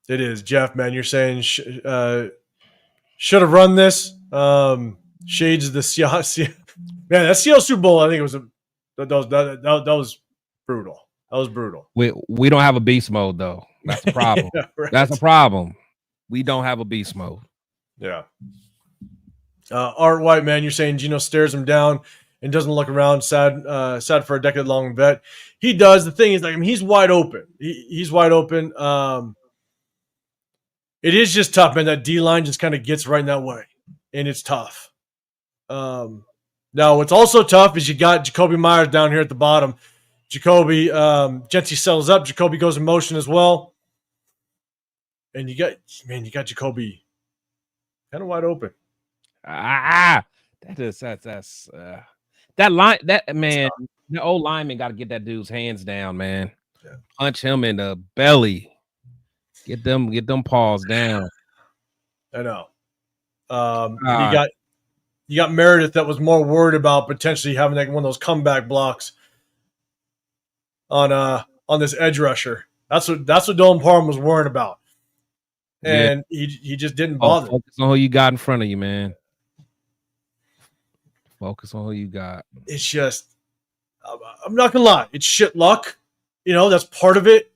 It is, Jeff. Man, you're saying should have run this. Shades of the Seattle. Man, that Seattle Super Bowl. I think it was that was brutal. That was brutal. We don't have a beast mode though. That's the problem. Yeah, right. That's a problem. We don't have a beast mode. Yeah. Art White, man, you're saying Gino stares him down and doesn't look around. Sad for a decade-long vet. He does. The thing is, like, I mean, he's wide open. He's wide open. It is just tough, man. That D line just kind of gets right in that way, and it's tough. Now, what's also tough is you got Jacoby Myers down here at the bottom. Jacoby, Genty settles up. Jacoby goes in motion as well, and you got Jacoby kind of wide open. That line, that man, the old lineman got to get that dude's hands down, man. Yeah. Punch him in the belly. Get them paws down. I know. You got Meredith that was more worried about potentially having like one of those comeback blocks on this edge rusher. That's what Dylan Parham was worried about, and he just didn't bother. Focus on who you got in front of you, man. Focus on who you got. It's just, I'm not gonna lie, it's shit luck. You know, that's part of it.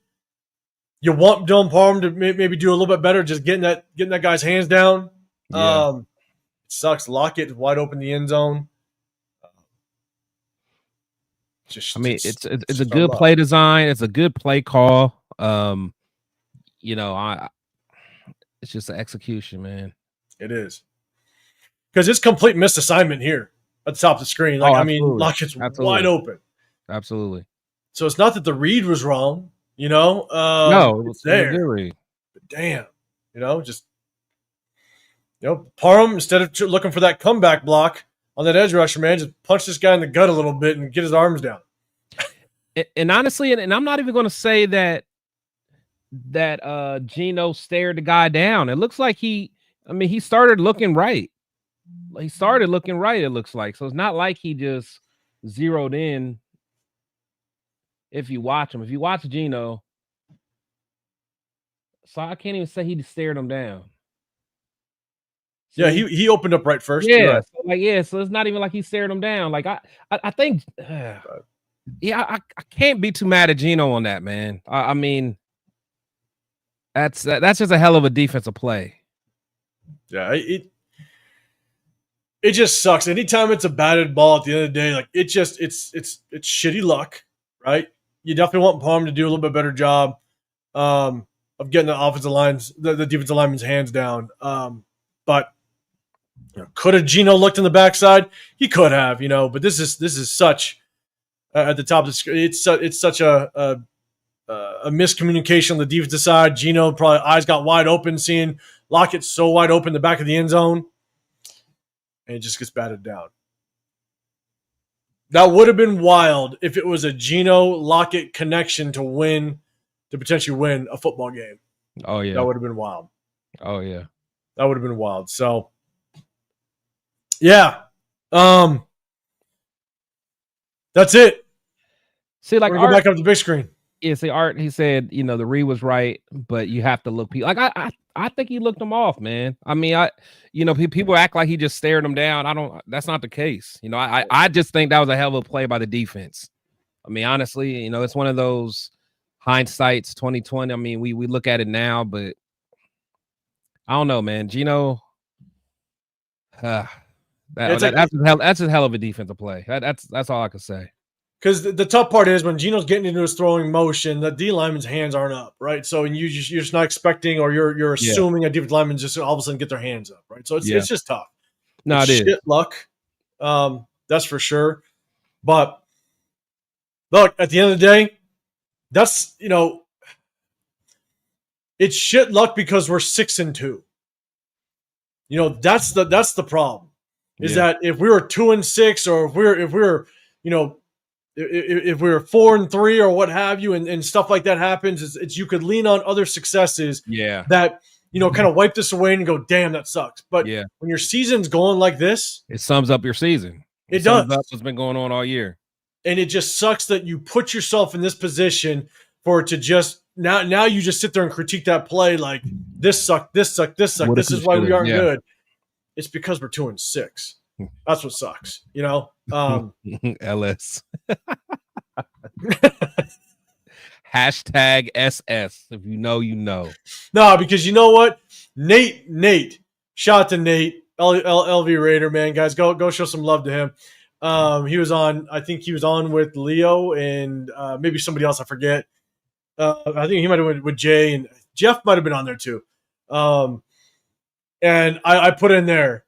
You want Dylan Parham to maybe do a little bit better, just getting that guy's hands down. Yeah. It sucks. Lockett wide open the end zone. It's a good play design. It's a good play call. It's just an execution, man. It is. Because it's complete missed assignment here at the top of the screen. Like, I mean, Lockett's wide open. Absolutely. So it's not that the read was wrong, you know? No, it's there. But damn, Parham, instead of looking for that comeback block on that edge rusher, man, just punch this guy in the gut a little bit and get his arms down. And honestly, and I'm not even going to say that Gino stared the guy down. It looks like he started looking right. He started looking right, it looks like. So it's not like he just zeroed in. If you watch Gino, so I can't even say he stared him down. So he opened up right first. Yeah, so it's not even like he stared him down. Like I think, I can't be too mad at Gino on that, man. I mean, that's just a hell of a defensive play. Yeah, it just sucks. Anytime it's a batted ball at the end of the day, like it's shitty luck, right? You definitely want Parham to do a little bit better job of getting the offensive lines, the defensive lineman's hands down. But Could have Gino looked in the backside? He could have, but this is such at the top of the screen. It's such a miscommunication on the defensive side. Gino probably eyes got wide open, seeing Lockett so wide open in the back of the end zone, and it just gets batted down. That would have been wild if it was a Gino Lockett connection to potentially win a football game. Oh yeah, that would have been wild. Oh yeah, that would have been wild. So yeah, that's it. See, like we're gonna go back up to the big screen. Yeah, see, Art, he said, the read was right, but you have to look. Like I think he looked them off, man. I mean, people act like he just stared them down. That's not the case. I just think that was a hell of a play by the defense. I mean, honestly, it's one of those hindsight's 2020. I mean, we look at it now, but I don't know, man. Gino, that's a hell of a defensive play. That's all I could say. Because the tough part is when Gino's getting into his throwing motion, the D lineman's hands aren't up, right? So you're just not expecting, or you're assuming a defensive lineman just all of a sudden get their hands up, right? So it's just tough. No, it's shit luck, that's for sure. But look, at the end of the day, that's it's shit luck because we're 6-2. That's the problem. Is that if we were 2-6, or if we were if we were 4-3 or what have you, and stuff like that happens, it's you could lean on other successes that kind of wipe this away and go, damn, that sucks. But when your season's going like this, it sums up your season. It does. Sums up what's been going on all year. And it just sucks that you put yourself in this position for it to just now you just sit there and critique that play like this sucked, this sucked, this sucked. This is why we aren't good. It's because we're 2-6. That's what sucks, LS. Hashtag SS. If you know, you know. No, because you know what? Nate. Shout out to Nate. LV Raider, man. Guys, go show some love to him. He was on, I think he was on with Leo and maybe somebody else, I forget. I think he might have went with Jay, and Jeff might have been on there too. And I put in there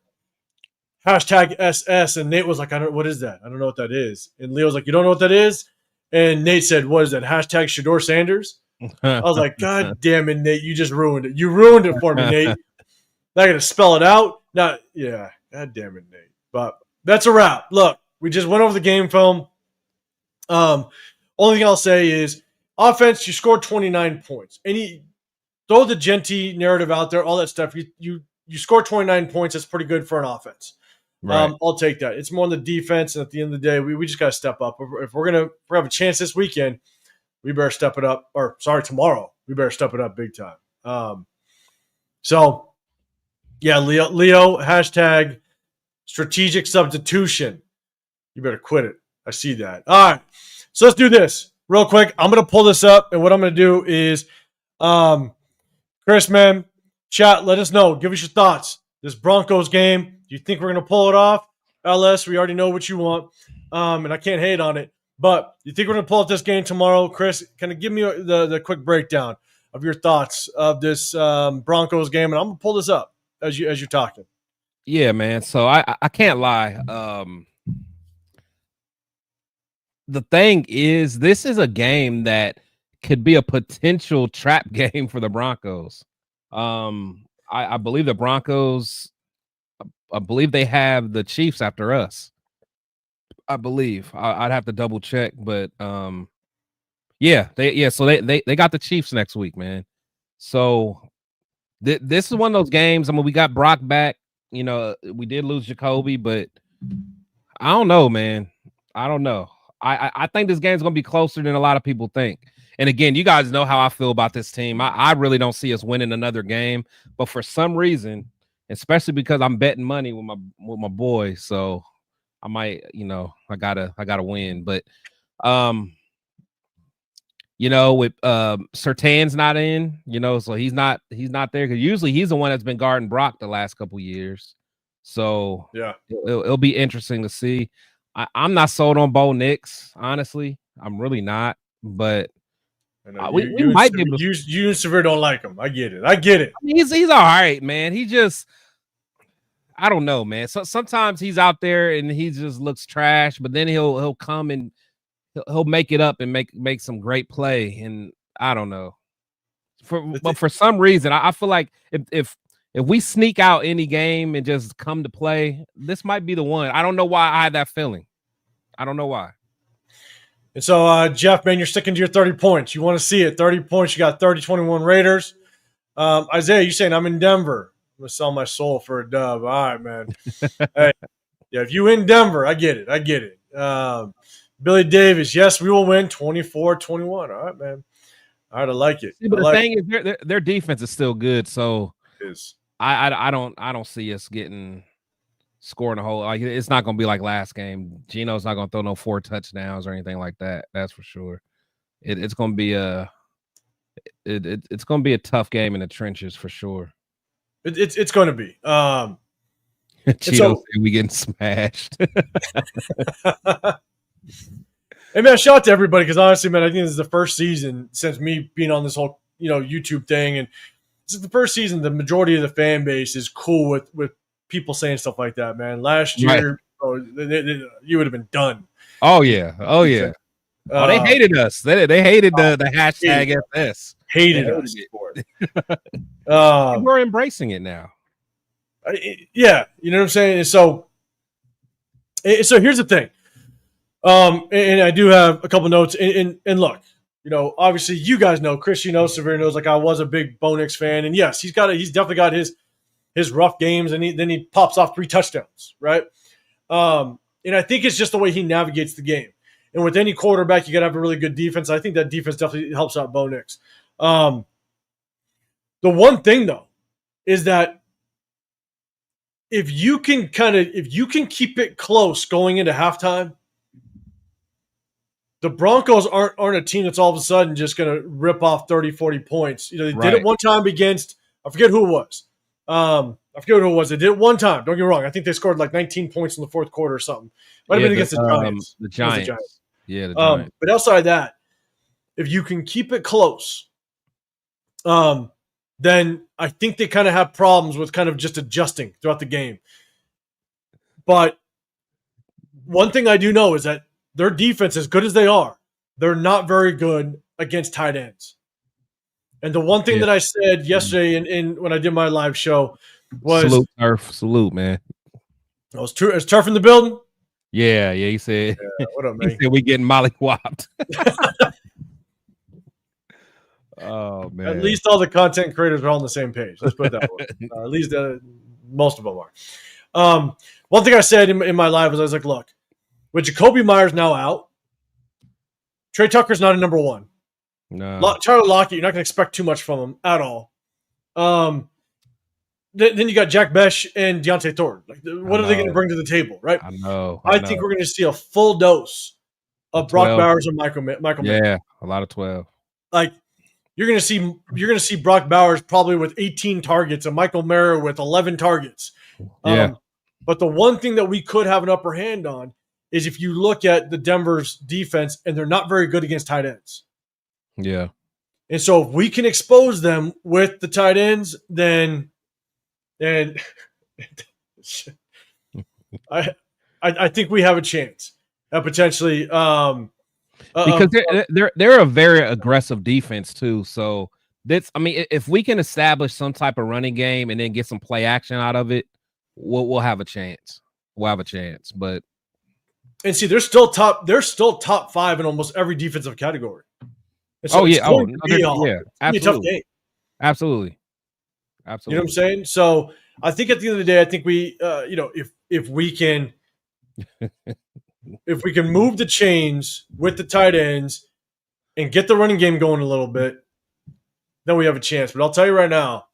hashtag SS, and Nate was like, what is that? I don't know what that is. And Leo's like, you don't know what that is? And Nate said, what is that? Hashtag Shador Sanders? I was like, God damn it, Nate, you just ruined it. You ruined it for me, Nate. Not gonna spell it out. God damn it, Nate. But that's a wrap. Look, we just went over the game film. Only thing I'll say is offense, you scored 29 points. Throw the Genty narrative out there, all that stuff. You scored 29 points. That's pretty good for an offense. Right. I'll take that. It's more on the defense, and at the end of the day, we just got to step up. If we're gonna have a chance this weekend, we better step it up. Or tomorrow, we better step it up big time. So, yeah, Leo hashtag strategic substitution. You better quit it. I see that. All right, so let's do this real quick. I'm gonna pull this up, and what I'm gonna do is, Chris, man, chat. Let us know. Give us your thoughts. This Broncos game. Do you think we're going to pull it off? LS, we already know what you want, and I can't hate on it. But you think we're going to pull up this game tomorrow? Chris, kind of give me the quick breakdown of your thoughts of this Broncos game, and I'm going to pull this up as you're talking. Yeah, man. So I can't lie. The thing is, this is a game that could be a potential trap game for the Broncos. I believe the Broncos, I believe they have the Chiefs after us. I believe I'd have to double check, but so they got the Chiefs next week, man. So this is one of those games. I mean, we got Brock back. We did lose Jacoby, but I don't know, man. I don't know. I think this game's gonna be closer than a lot of people think. And again, you guys know how I feel about this team. I really don't see us winning another game, but for some reason, especially because I'm betting money with my boys, so I might, I gotta win. But with Surtain's not in, so he's not there, because usually he's the one that's been guarding Brock the last couple years. So yeah, it'll be interesting to see. I'm not sold on Bo Nix, honestly. I'm really not, but we might be able to. You and Severe don't like him. I get it. I mean, he's all right, man. He just, I don't know, man. So sometimes he's out there and he just looks trash, but then he'll come and he'll make it up and make some great play. And I don't know. But for some reason, I feel like if we sneak out any game and just come to play, this might be the one. I don't know why I had that feeling. I don't know why. And so, Jeff, man, you're sticking to your 30 points. You want to see it. 30 points. You got 30-21 Raiders. Isaiah, you saying I'm in Denver. I'm going to sell my soul for a dub. All right, man. Hey, yeah, if you in Denver, I get it. Billy Davis, yes, we will win 24-21. All right, man. All right, I like it. See, but the thing is, their defense is still good, so I don't see us scoring a whole. Like, it's not going to be like last game. Geno's not going to throw no 4 touchdowns or anything like that. That's for sure. It's going to be it's going to be a tough game in the trenches for sure. It's going to be. Cheeto, we getting smashed. Hey, man, shout out to everybody because honestly, man, I think this is the first season since me being on this whole YouTube thing, and this is the first season the majority of the fan base is cool with people saying stuff like that, man. Last year, you would have been done. Oh yeah. They hated us. They hated the hashtag FS. Hated us for it. We're embracing it now. Yeah, you know what I'm saying? So here's the thing. And I do have a couple notes. And look, obviously you guys know, Chris, Severe knows, like I was a big Bo Nix fan. And yes, he's definitely got his rough games, and then he pops off 3 touchdowns, right? And I think it's just the way he navigates the game. And with any quarterback, you got to have a really good defense. I think that defense definitely helps out Bo Nix. The one thing, though, is that if you can keep it close going into halftime, the Broncos aren't a team that's all of a sudden just going to rip off 30, 40 points. They did it one time against, I forget who it was. They did it one time. Don't get me wrong. I think they scored like 19 points in the fourth quarter or something. Might have been against the Giants. The Giants. Yeah, the Giants. But outside of that, if you can keep it close, then I think they kind of have problems with kind of just adjusting throughout the game. But one thing I do know is that their defense, as good as they are, they're not very good against tight ends. And the one thing that I said yesterday in when I did my live show was salute, man. It was Turf in the building. Yeah, he said. Yeah, what up, man? He said we getting mollywopped. Oh man! At least all the content creators are all on the same page. Let's put it that way. At least most of them are. One thing I said in my live was I was like, look, with Jacoby Myers now out, Trey Tucker's not a number 1. No. Tyler Lockett, you're not going to expect too much from him at all. Then you got Jack Besh and Deontay Thornton. Like, what are they going to bring to the table, right? I know. I think we're going to see a full dose of Brock Bowers and Michael Yeah, a lot of 12. Like, you're going to see Brock Bowers probably with 18 targets and Michael Mayer with 11 targets. Yeah. But the one thing that we could have an upper hand on is if you look at the Denver's defense, and they're not very good against tight ends. Yeah. And so if we can expose them with the tight ends, then I think we have a chance potentially. Because they're a very aggressive defense too. So if we can establish some type of running game and then get some play action out of it, we'll have a chance. But and see, they're still top 5 in almost every defensive category. So yeah, absolutely, a tough game. Absolutely. You know what I'm saying? So I think at the end of the day, I think we, if we can move the chains with the tight ends and get the running game going a little bit, then we have a chance. But I'll tell you right now,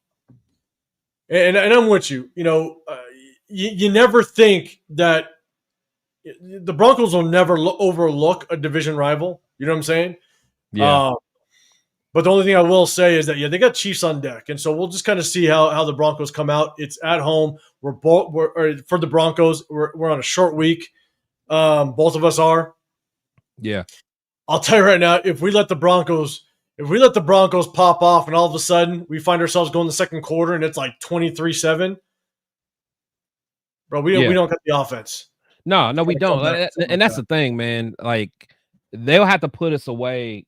and I'm with you. You never think that the Broncos will never overlook a division rival. You know what I'm saying? Yeah. But the only thing I will say is that they got Chiefs on deck, and so we'll just kind of see how the Broncos come out. It's at home. We're for the Broncos. We're on a short week. Both of us are. Yeah. I'll tell you right now, if we let the Broncos pop off, and all of a sudden we find ourselves going the second quarter and it's like 23-7. bro. We don't got the offense. No, we don't. And that's the thing, man. Like, they'll have to put us away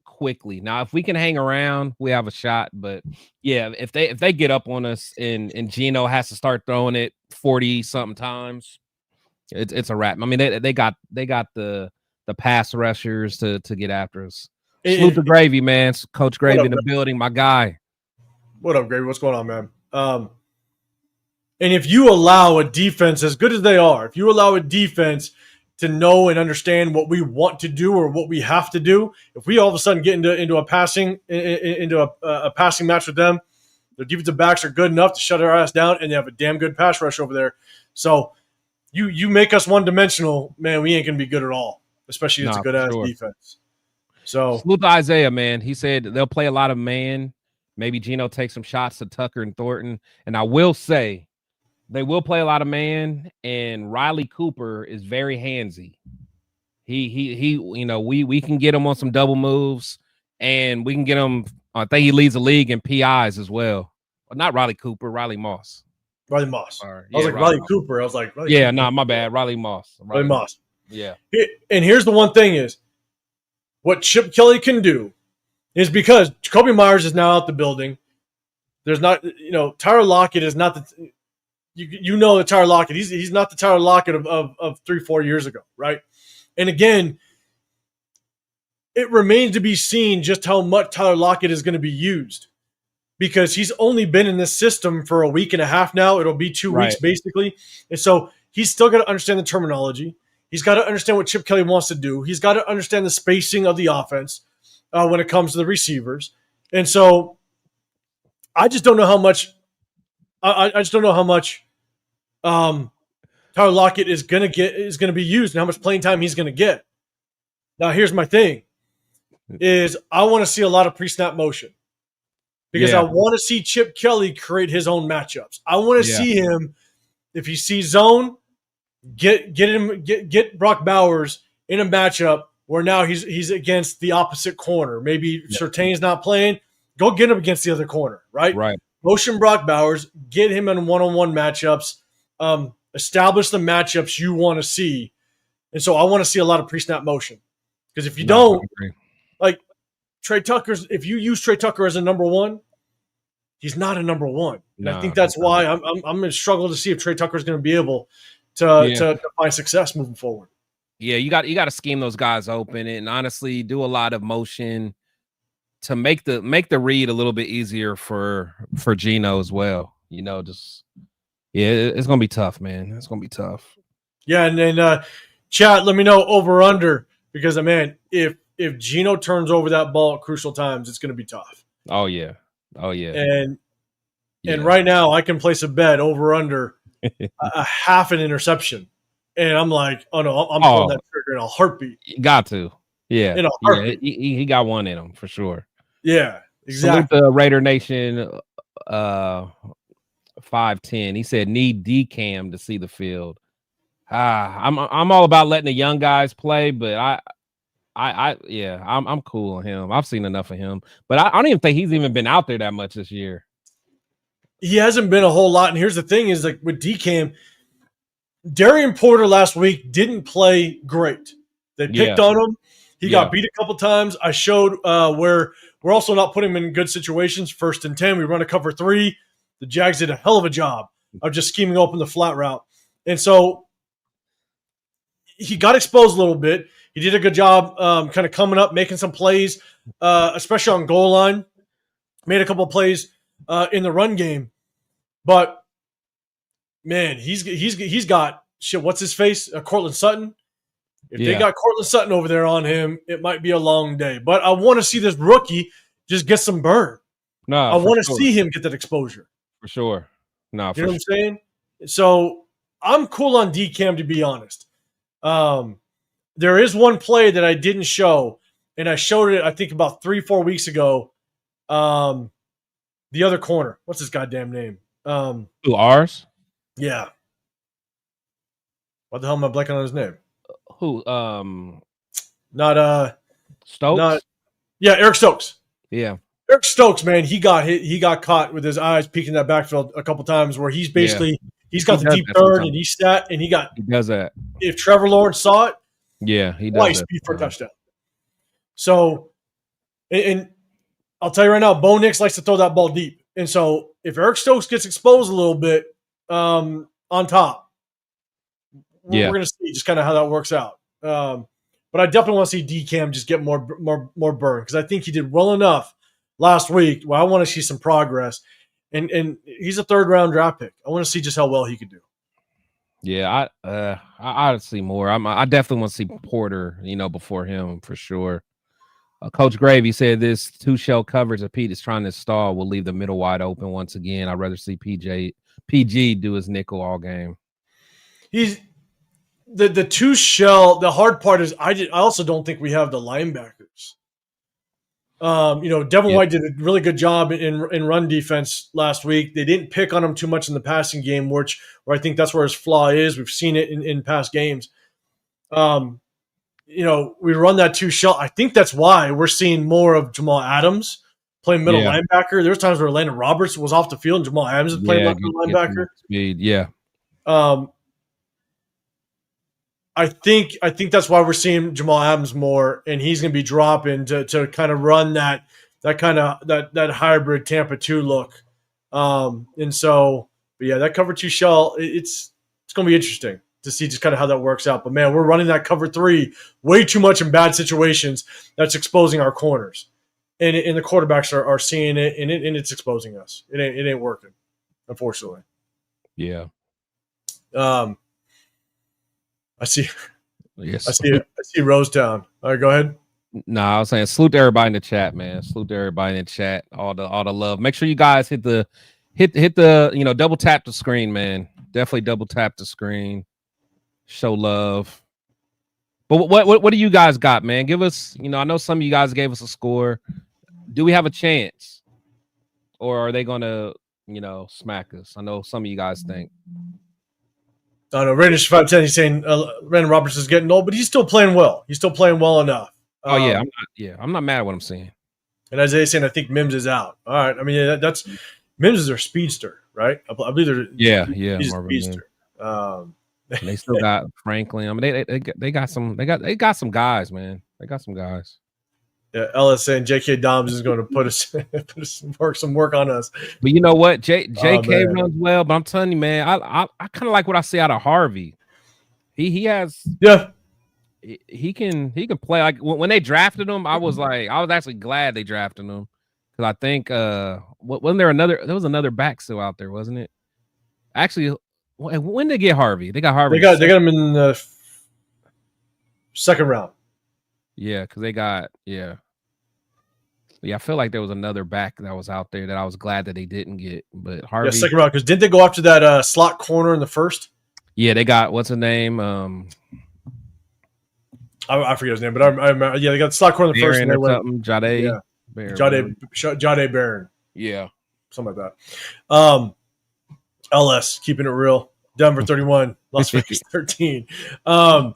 quickly. Now, if we can hang around, we have a shot. But yeah, if they get up on us and Geno has to start throwing it 40 something times, it's a wrap. I mean, they got the pass rushers to get after us. Salute the Gravy, man. Coach Gravy in the building, my guy. What up, Gravy? What's going on, man? And if you allow a defense, as good as they are, if you allow a defense to know and understand what we want to do or what we have to do, if we all of a sudden get into a passing match with them, their defensive backs are good enough to shut our ass down, and they have a damn good pass rush over there. So you make us one-dimensional, man, we ain't going to be good at all, especially if it's a good-ass defense. So salute to Isaiah, man. He said they'll play a lot of man. Maybe Geno takes some shots to Tucker and Thornton. And I will say, they will play a lot of man, and Riley Cooper is very handsy. He we can get him on some double moves, and we can get him. I think he leads the league in PIs as well. But not Riley Cooper, Riley Moss. Riley Moss. I was like Riley Cooper. I was like, my bad. Riley Moss. Riley Moss. Yeah. And here's the one thing is, what Chip Kelly can do is, because Jacoby Myers is now out the building. There's not, Tyler Lockett is not the. The Tyler Lockett. He's not the Tyler Lockett of 3-4 years ago, right? And again, it remains to be seen just how much Tyler Lockett is going to be used, because he's only been in this system for a week and a half now. It'll be 2 weeks basically, and so he's still got to understand the terminology. He's got to understand what Chip Kelly wants to do. He's got to understand the spacing of the offense when it comes to the receivers, and so I just don't know how much. I just don't know how much Tyler Lockett is going to be used and how much playing time he's going to get. Now, here's my thing: is I want to see a lot of pre-snap motion, because I want to see Chip Kelly create his own matchups. I want to see him, if he sees zone, get Brock Bowers in a matchup where now he's against the opposite corner. Maybe Surtain's not playing. Go get him against the other corner, right? Right. Motion Brock Bowers, get him in one-on-one matchups, establish the matchups you want to see. And so I want to see a lot of pre-snap motion. Because if you don't, like Trey Tucker's, if you use Trey Tucker as a number one, he's not a number one. And I think that's why I'm going to struggle to see if Trey Tucker is going to be able to find success moving forward. Yeah, you got to scheme those guys open and honestly do a lot of motion to make the read a little bit easier for Geno as well. It's gonna be tough, man. It's gonna be tough. Yeah, and then chat, let me know over under, because man, if Geno turns over that ball at crucial times, it's gonna be tough. Oh yeah. And right now I can place a bet over under a half an interception, and I'm like, oh no, I'm pulling that trigger in a heartbeat. You got to. Yeah. In a heartbeat. He got one in him for sure. Yeah, exactly. Salute the Raider Nation 510. He said need D-Cam to see the field. I'm all about letting the young guys play, but I'm cool on him. I've seen enough of him, but I don't even think he's even been out there that much this year. He hasn't been a whole lot. And here's the thing: is like with D-Cam, Darian Porter last week didn't play great. They picked on him. He got beat a couple times. I showed where we're also not putting him in good situations. 1st and 10, we run a cover 3. The Jags did a hell of a job of just scheming open the flat route. And so he got exposed a little bit. He did a good job kind of coming up, making some plays, especially on goal line. Made a couple of plays in the run game. But, man, he's got, what's his face? Cortland Sutton. If they got Cortland Sutton over there on him, it might be a long day. But I want to see this rookie just get some burn. No, I want to see him get that exposure. For sure. No, you know what I'm saying? So I'm cool on D-Cam, to be honest. There is one play that I didn't show, and I showed it, I think, about 3-4 weeks ago. The other corner. What's his goddamn name? Who, ours? Yeah. What the hell am I blanking on his name? Who? Not Stokes? Eric Stokes. Yeah. Eric Stokes, man, he got hit. He got caught with his eyes peeking that backfield a couple times, where he's basically He's got He the does deep that third, sometimes. and he sat, and he got. He does that. If Trevor Lawrence saw it, Yeah, he does twice that beat for a sometimes. touchdown. So, and I'll tell you right now, Bo Nix likes to throw that ball deep, and so if Eric Stokes gets exposed a little bit on top, we're going to see just kind of how that works out. But I definitely want to see DCam just get more burn because I think he did well enough last week. Well, I want to see some progress, and he's a 3rd-round draft pick. I want to see just how well he could do. Yeah, I'd see more. I definitely want to see Porter, before him for sure. Coach Gravy said this 2-shell coverage that Pete is trying to install will leave the middle wide open once again. I'd rather see PG do his nickel all game. He's the 2-shell. The hard part is I also don't think we have the linebackers. Devin White did a really good job in run defense last week. They didn't pick on him too much in the passing game, where I think that's where his flaw is. We've seen it in past games. We run that 2-shell. I think that's why we're seeing more of Jamal Adams playing middle linebacker. There's times where Landon Roberts was off the field and Jamal Adams was playing middle linebacker. Speed. Yeah. I think that's why we're seeing Jamal Adams more, and he's going to be dropping to kind of run that hybrid Tampa 2 look. And so, but yeah, that cover 2 shell, it's going to be interesting to see just kind of how that works out. But man, we're running that cover 3 way too much in bad situations. That's exposing our corners, and the quarterbacks are seeing it, and it's exposing us. It ain't working, unfortunately. Yeah. I see. Yes. I see Rosetown. All right, go ahead. I was saying salute to everybody in the chat, man. Salute to everybody in the chat. All the love. Make sure you guys hit the double tap the screen, man. Definitely double tap the screen. Show love. But what do you guys got, man? Give us, I know some of you guys gave us a score. Do we have a chance? Or are they gonna, smack us? I know some of you guys think. I don't know. Raiders 510. He's saying Brandon Roberts is getting old, but he's still playing well. He's still playing well enough. I'm not mad at what I'm seeing. And Isaiah's saying I think Mims is out. All right. I mean, that's Mims is their speedster, right? I believe they're he's a speedster. They still got Franklin. I mean, they got some guys, man. They got some guys. Yeah, Ellis saying J.K. Dobbs is going to put some work on us. But you know what? J.K. runs well, but I'm telling you, man, I kind of like what I see out of Harvey. He has he can play. Like when they drafted him, I was actually glad they drafted him because I think wasn't there was another back still out there, wasn't it? Actually, when did they get Harvey? They got Harvey. They got him in the 2nd round. Yeah, because they got I feel like there was another back that was out there that I was glad that they didn't get. But Harvey, 2nd round, because didn't they go after that slot corner in the 1st? Yeah, they got what's his name? I forget his name, but I remember. Yeah, they got the slot corner in the 1st. And they went Jade Barron. Yeah, something like that. LS keeping it real. Denver 31, Las Vegas 13. So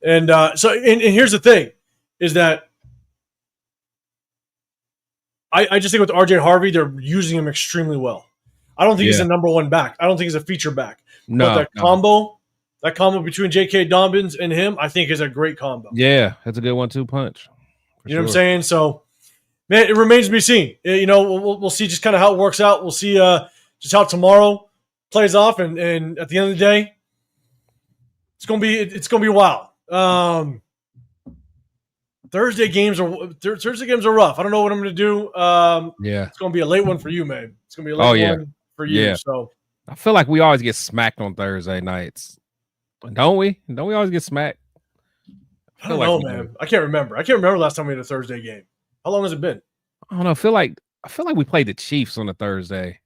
here's the thing, is that I just think with RJ Harvey, they're using him extremely well. I don't think he's a number 1 back. I don't think he's a feature back. But that combo between J.K. Dobbins and him, I think is a great combo. Yeah, that's a good 1-2 punch. You know what I'm saying? So, man, it remains to be seen. We'll see just kind of how it works out. We'll see just how tomorrow plays off, and at the end of the day, it's gonna be wild. Thursday games are rough. I don't know what I'm going to do. It's going to be a late one for you, man. It's going to be a late one for you. Yeah. So I feel like we always get smacked on Thursday nights, don't we? Don't we always get smacked? I don't know, man. I can't remember. Last time we had a Thursday game. How long has it been? I don't know. I feel like we played the Chiefs on a Thursday.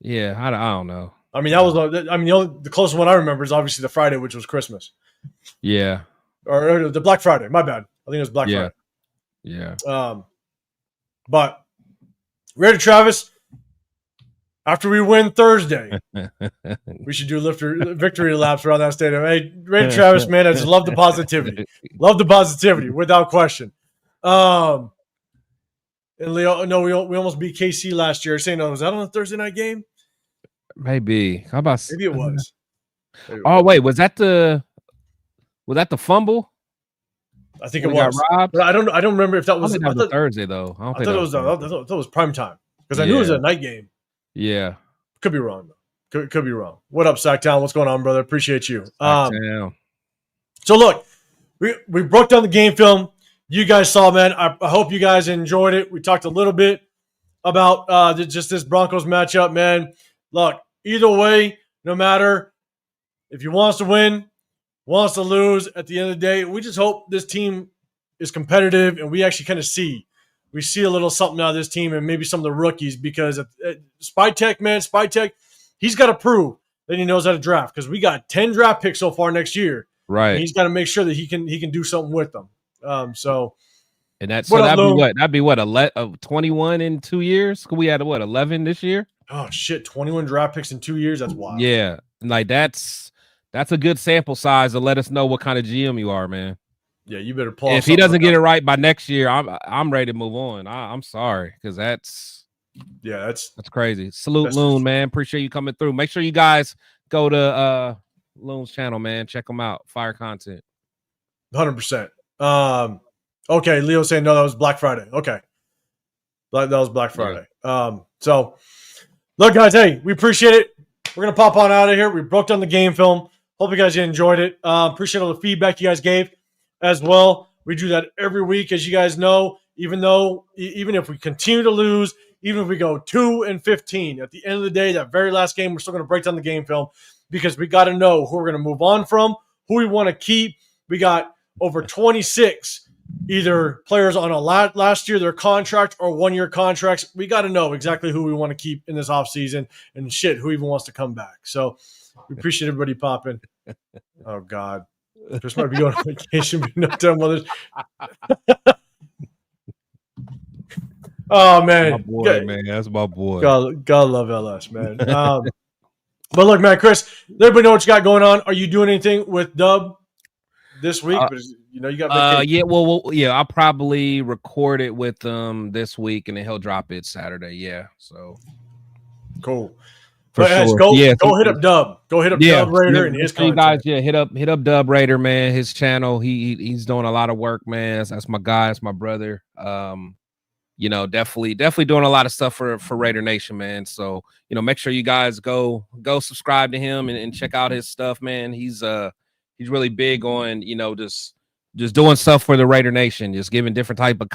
Yeah, I don't know. I mean, the closest one I remember is obviously the Friday, which was Christmas. Yeah. Or the Black Friday. My bad. I think it was Black Friday. Yeah. But Raider Travis, after we win Thursday, we should do victory laps around that stadium. Hey, Raider Travis, man, I just love the positivity. Love the positivity, without question. And Leo, no, we almost beat KC last year. Saying, was that on a Thursday night game? Maybe. How about? Maybe it was. Oh wait, was that the fumble? I think it When he got was. robbed? But I don't remember if that I was. think that was a Thursday though. I I thought it was prime time because I knew it was a night game. Yeah. Could be wrong though. Could be wrong. What up, Sacktown? What's going on, brother? Appreciate you. So look, we broke down the game film. You guys saw, man. I hope you guys enjoyed it. We talked a little bit about just this Broncos matchup, man. Look, either way, no matter if you want us to win, wants to lose, at the end of the day, we just hope this team is competitive and we actually kind of see a little something out of this team and maybe some of the rookies because SpyTek, man, he's got to prove that he knows how to draft because we got 10 draft picks so far next year. Right. And he's got to make sure that he can do something with them. And that'd be what 21 in 2 years? We had 11 this year? Oh shit, 21 draft picks in 2 years. That's wild. Yeah. Like that's a good sample size to let us know what kind of GM you are, man. Yeah, you better pull. If he doesn't get it right by next year, I'm ready to move on. I'm sorry because that's crazy. Salute Loon, man. Appreciate you coming through. Make sure you guys go to Loon's channel, man. Check him out. Fire content. 100%. Okay, Leo saying no, that was Black Friday. Okay, that was Black Friday. Yeah. So look, guys, hey, we appreciate it. We're gonna pop on out of here. We broke down the game film. Hope you guys enjoyed it. Appreciate all the feedback you guys gave as well. We do that every week, as you guys know. Even if we continue to lose, even if we go 2-15, at the end of the day, that very last game, we're still going to break down the game film because we got to know who we're going to move on from, who we want to keep. We got over 26 either players on a last year, their contract, or 1 year contracts. We got to know exactly who we want to keep in this offseason and who even wants to come back. So we appreciate everybody popping. Oh, God. Chris might be going on vacation, but no time mothers. Oh, man. My boy, man. That's my boy. God love LS, man. But look, man, Chris, let everybody know what you got going on. Are you doing anything with Dub this week? You got vacation. I'll probably record it with this week, and then he'll drop it Saturday. Yeah, so cool. For sure. Go hit up Dub. Go hit up Dub Raider and his content. You guys, hit up Dub Raider, man. His channel. He's doing a lot of work, man. That's my guy. That's my brother. Definitely doing a lot of stuff for Raider Nation, man. So, make sure you guys go subscribe to him and check out his stuff, man. He's really big on, just doing stuff for the Raider Nation, just giving different type of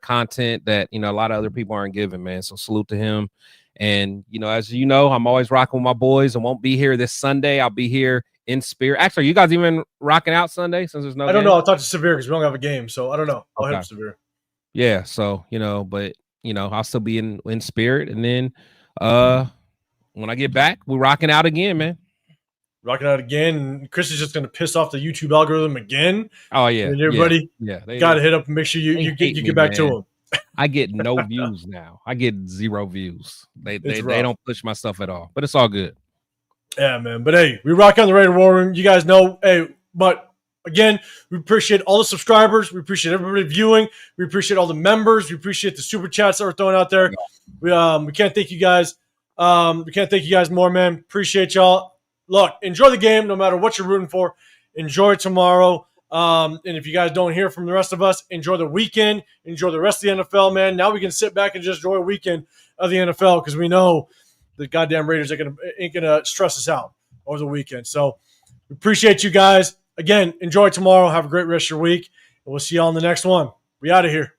content that, a lot of other people aren't giving, man. So salute to him. And, as you know, I'm always rocking with my boys. I won't be here this Sunday. I'll be here in spirit. Actually, are you guys even rocking out Sunday since there's no I don't know. I'll talk to Severe because we don't have a game. So I don't know. I'll hit up Severe. Yeah. So, but, I'll still be in spirit. And then when I get back, we're rocking out again, man. Rocking out again. Chris is just going to piss off the YouTube algorithm again. Oh, yeah. And everybody got to hit up and make sure you get back to him. I get no views now. I get 0 views. They don't push my stuff at all, but it's all good. Yeah, man. But hey, we rock on the Raider War Room. You guys know. Hey, but again, we appreciate all the subscribers. We appreciate everybody viewing. We appreciate all the members. We appreciate the super chats that we're throwing out there. We can't thank you guys. We can't thank you guys more, man. Appreciate y'all. Look, enjoy the game, no matter what you're rooting for. Enjoy tomorrow. And if you guys don't hear from the rest of us, enjoy the weekend. Enjoy the rest of the NFL, man. Now we can sit back and just enjoy a weekend of the NFL because we know the goddamn Raiders ain't gonna stress us out over the weekend. So we appreciate you guys. Again, enjoy tomorrow. Have a great rest of your week. And we'll see y'all in the next one. We out of here.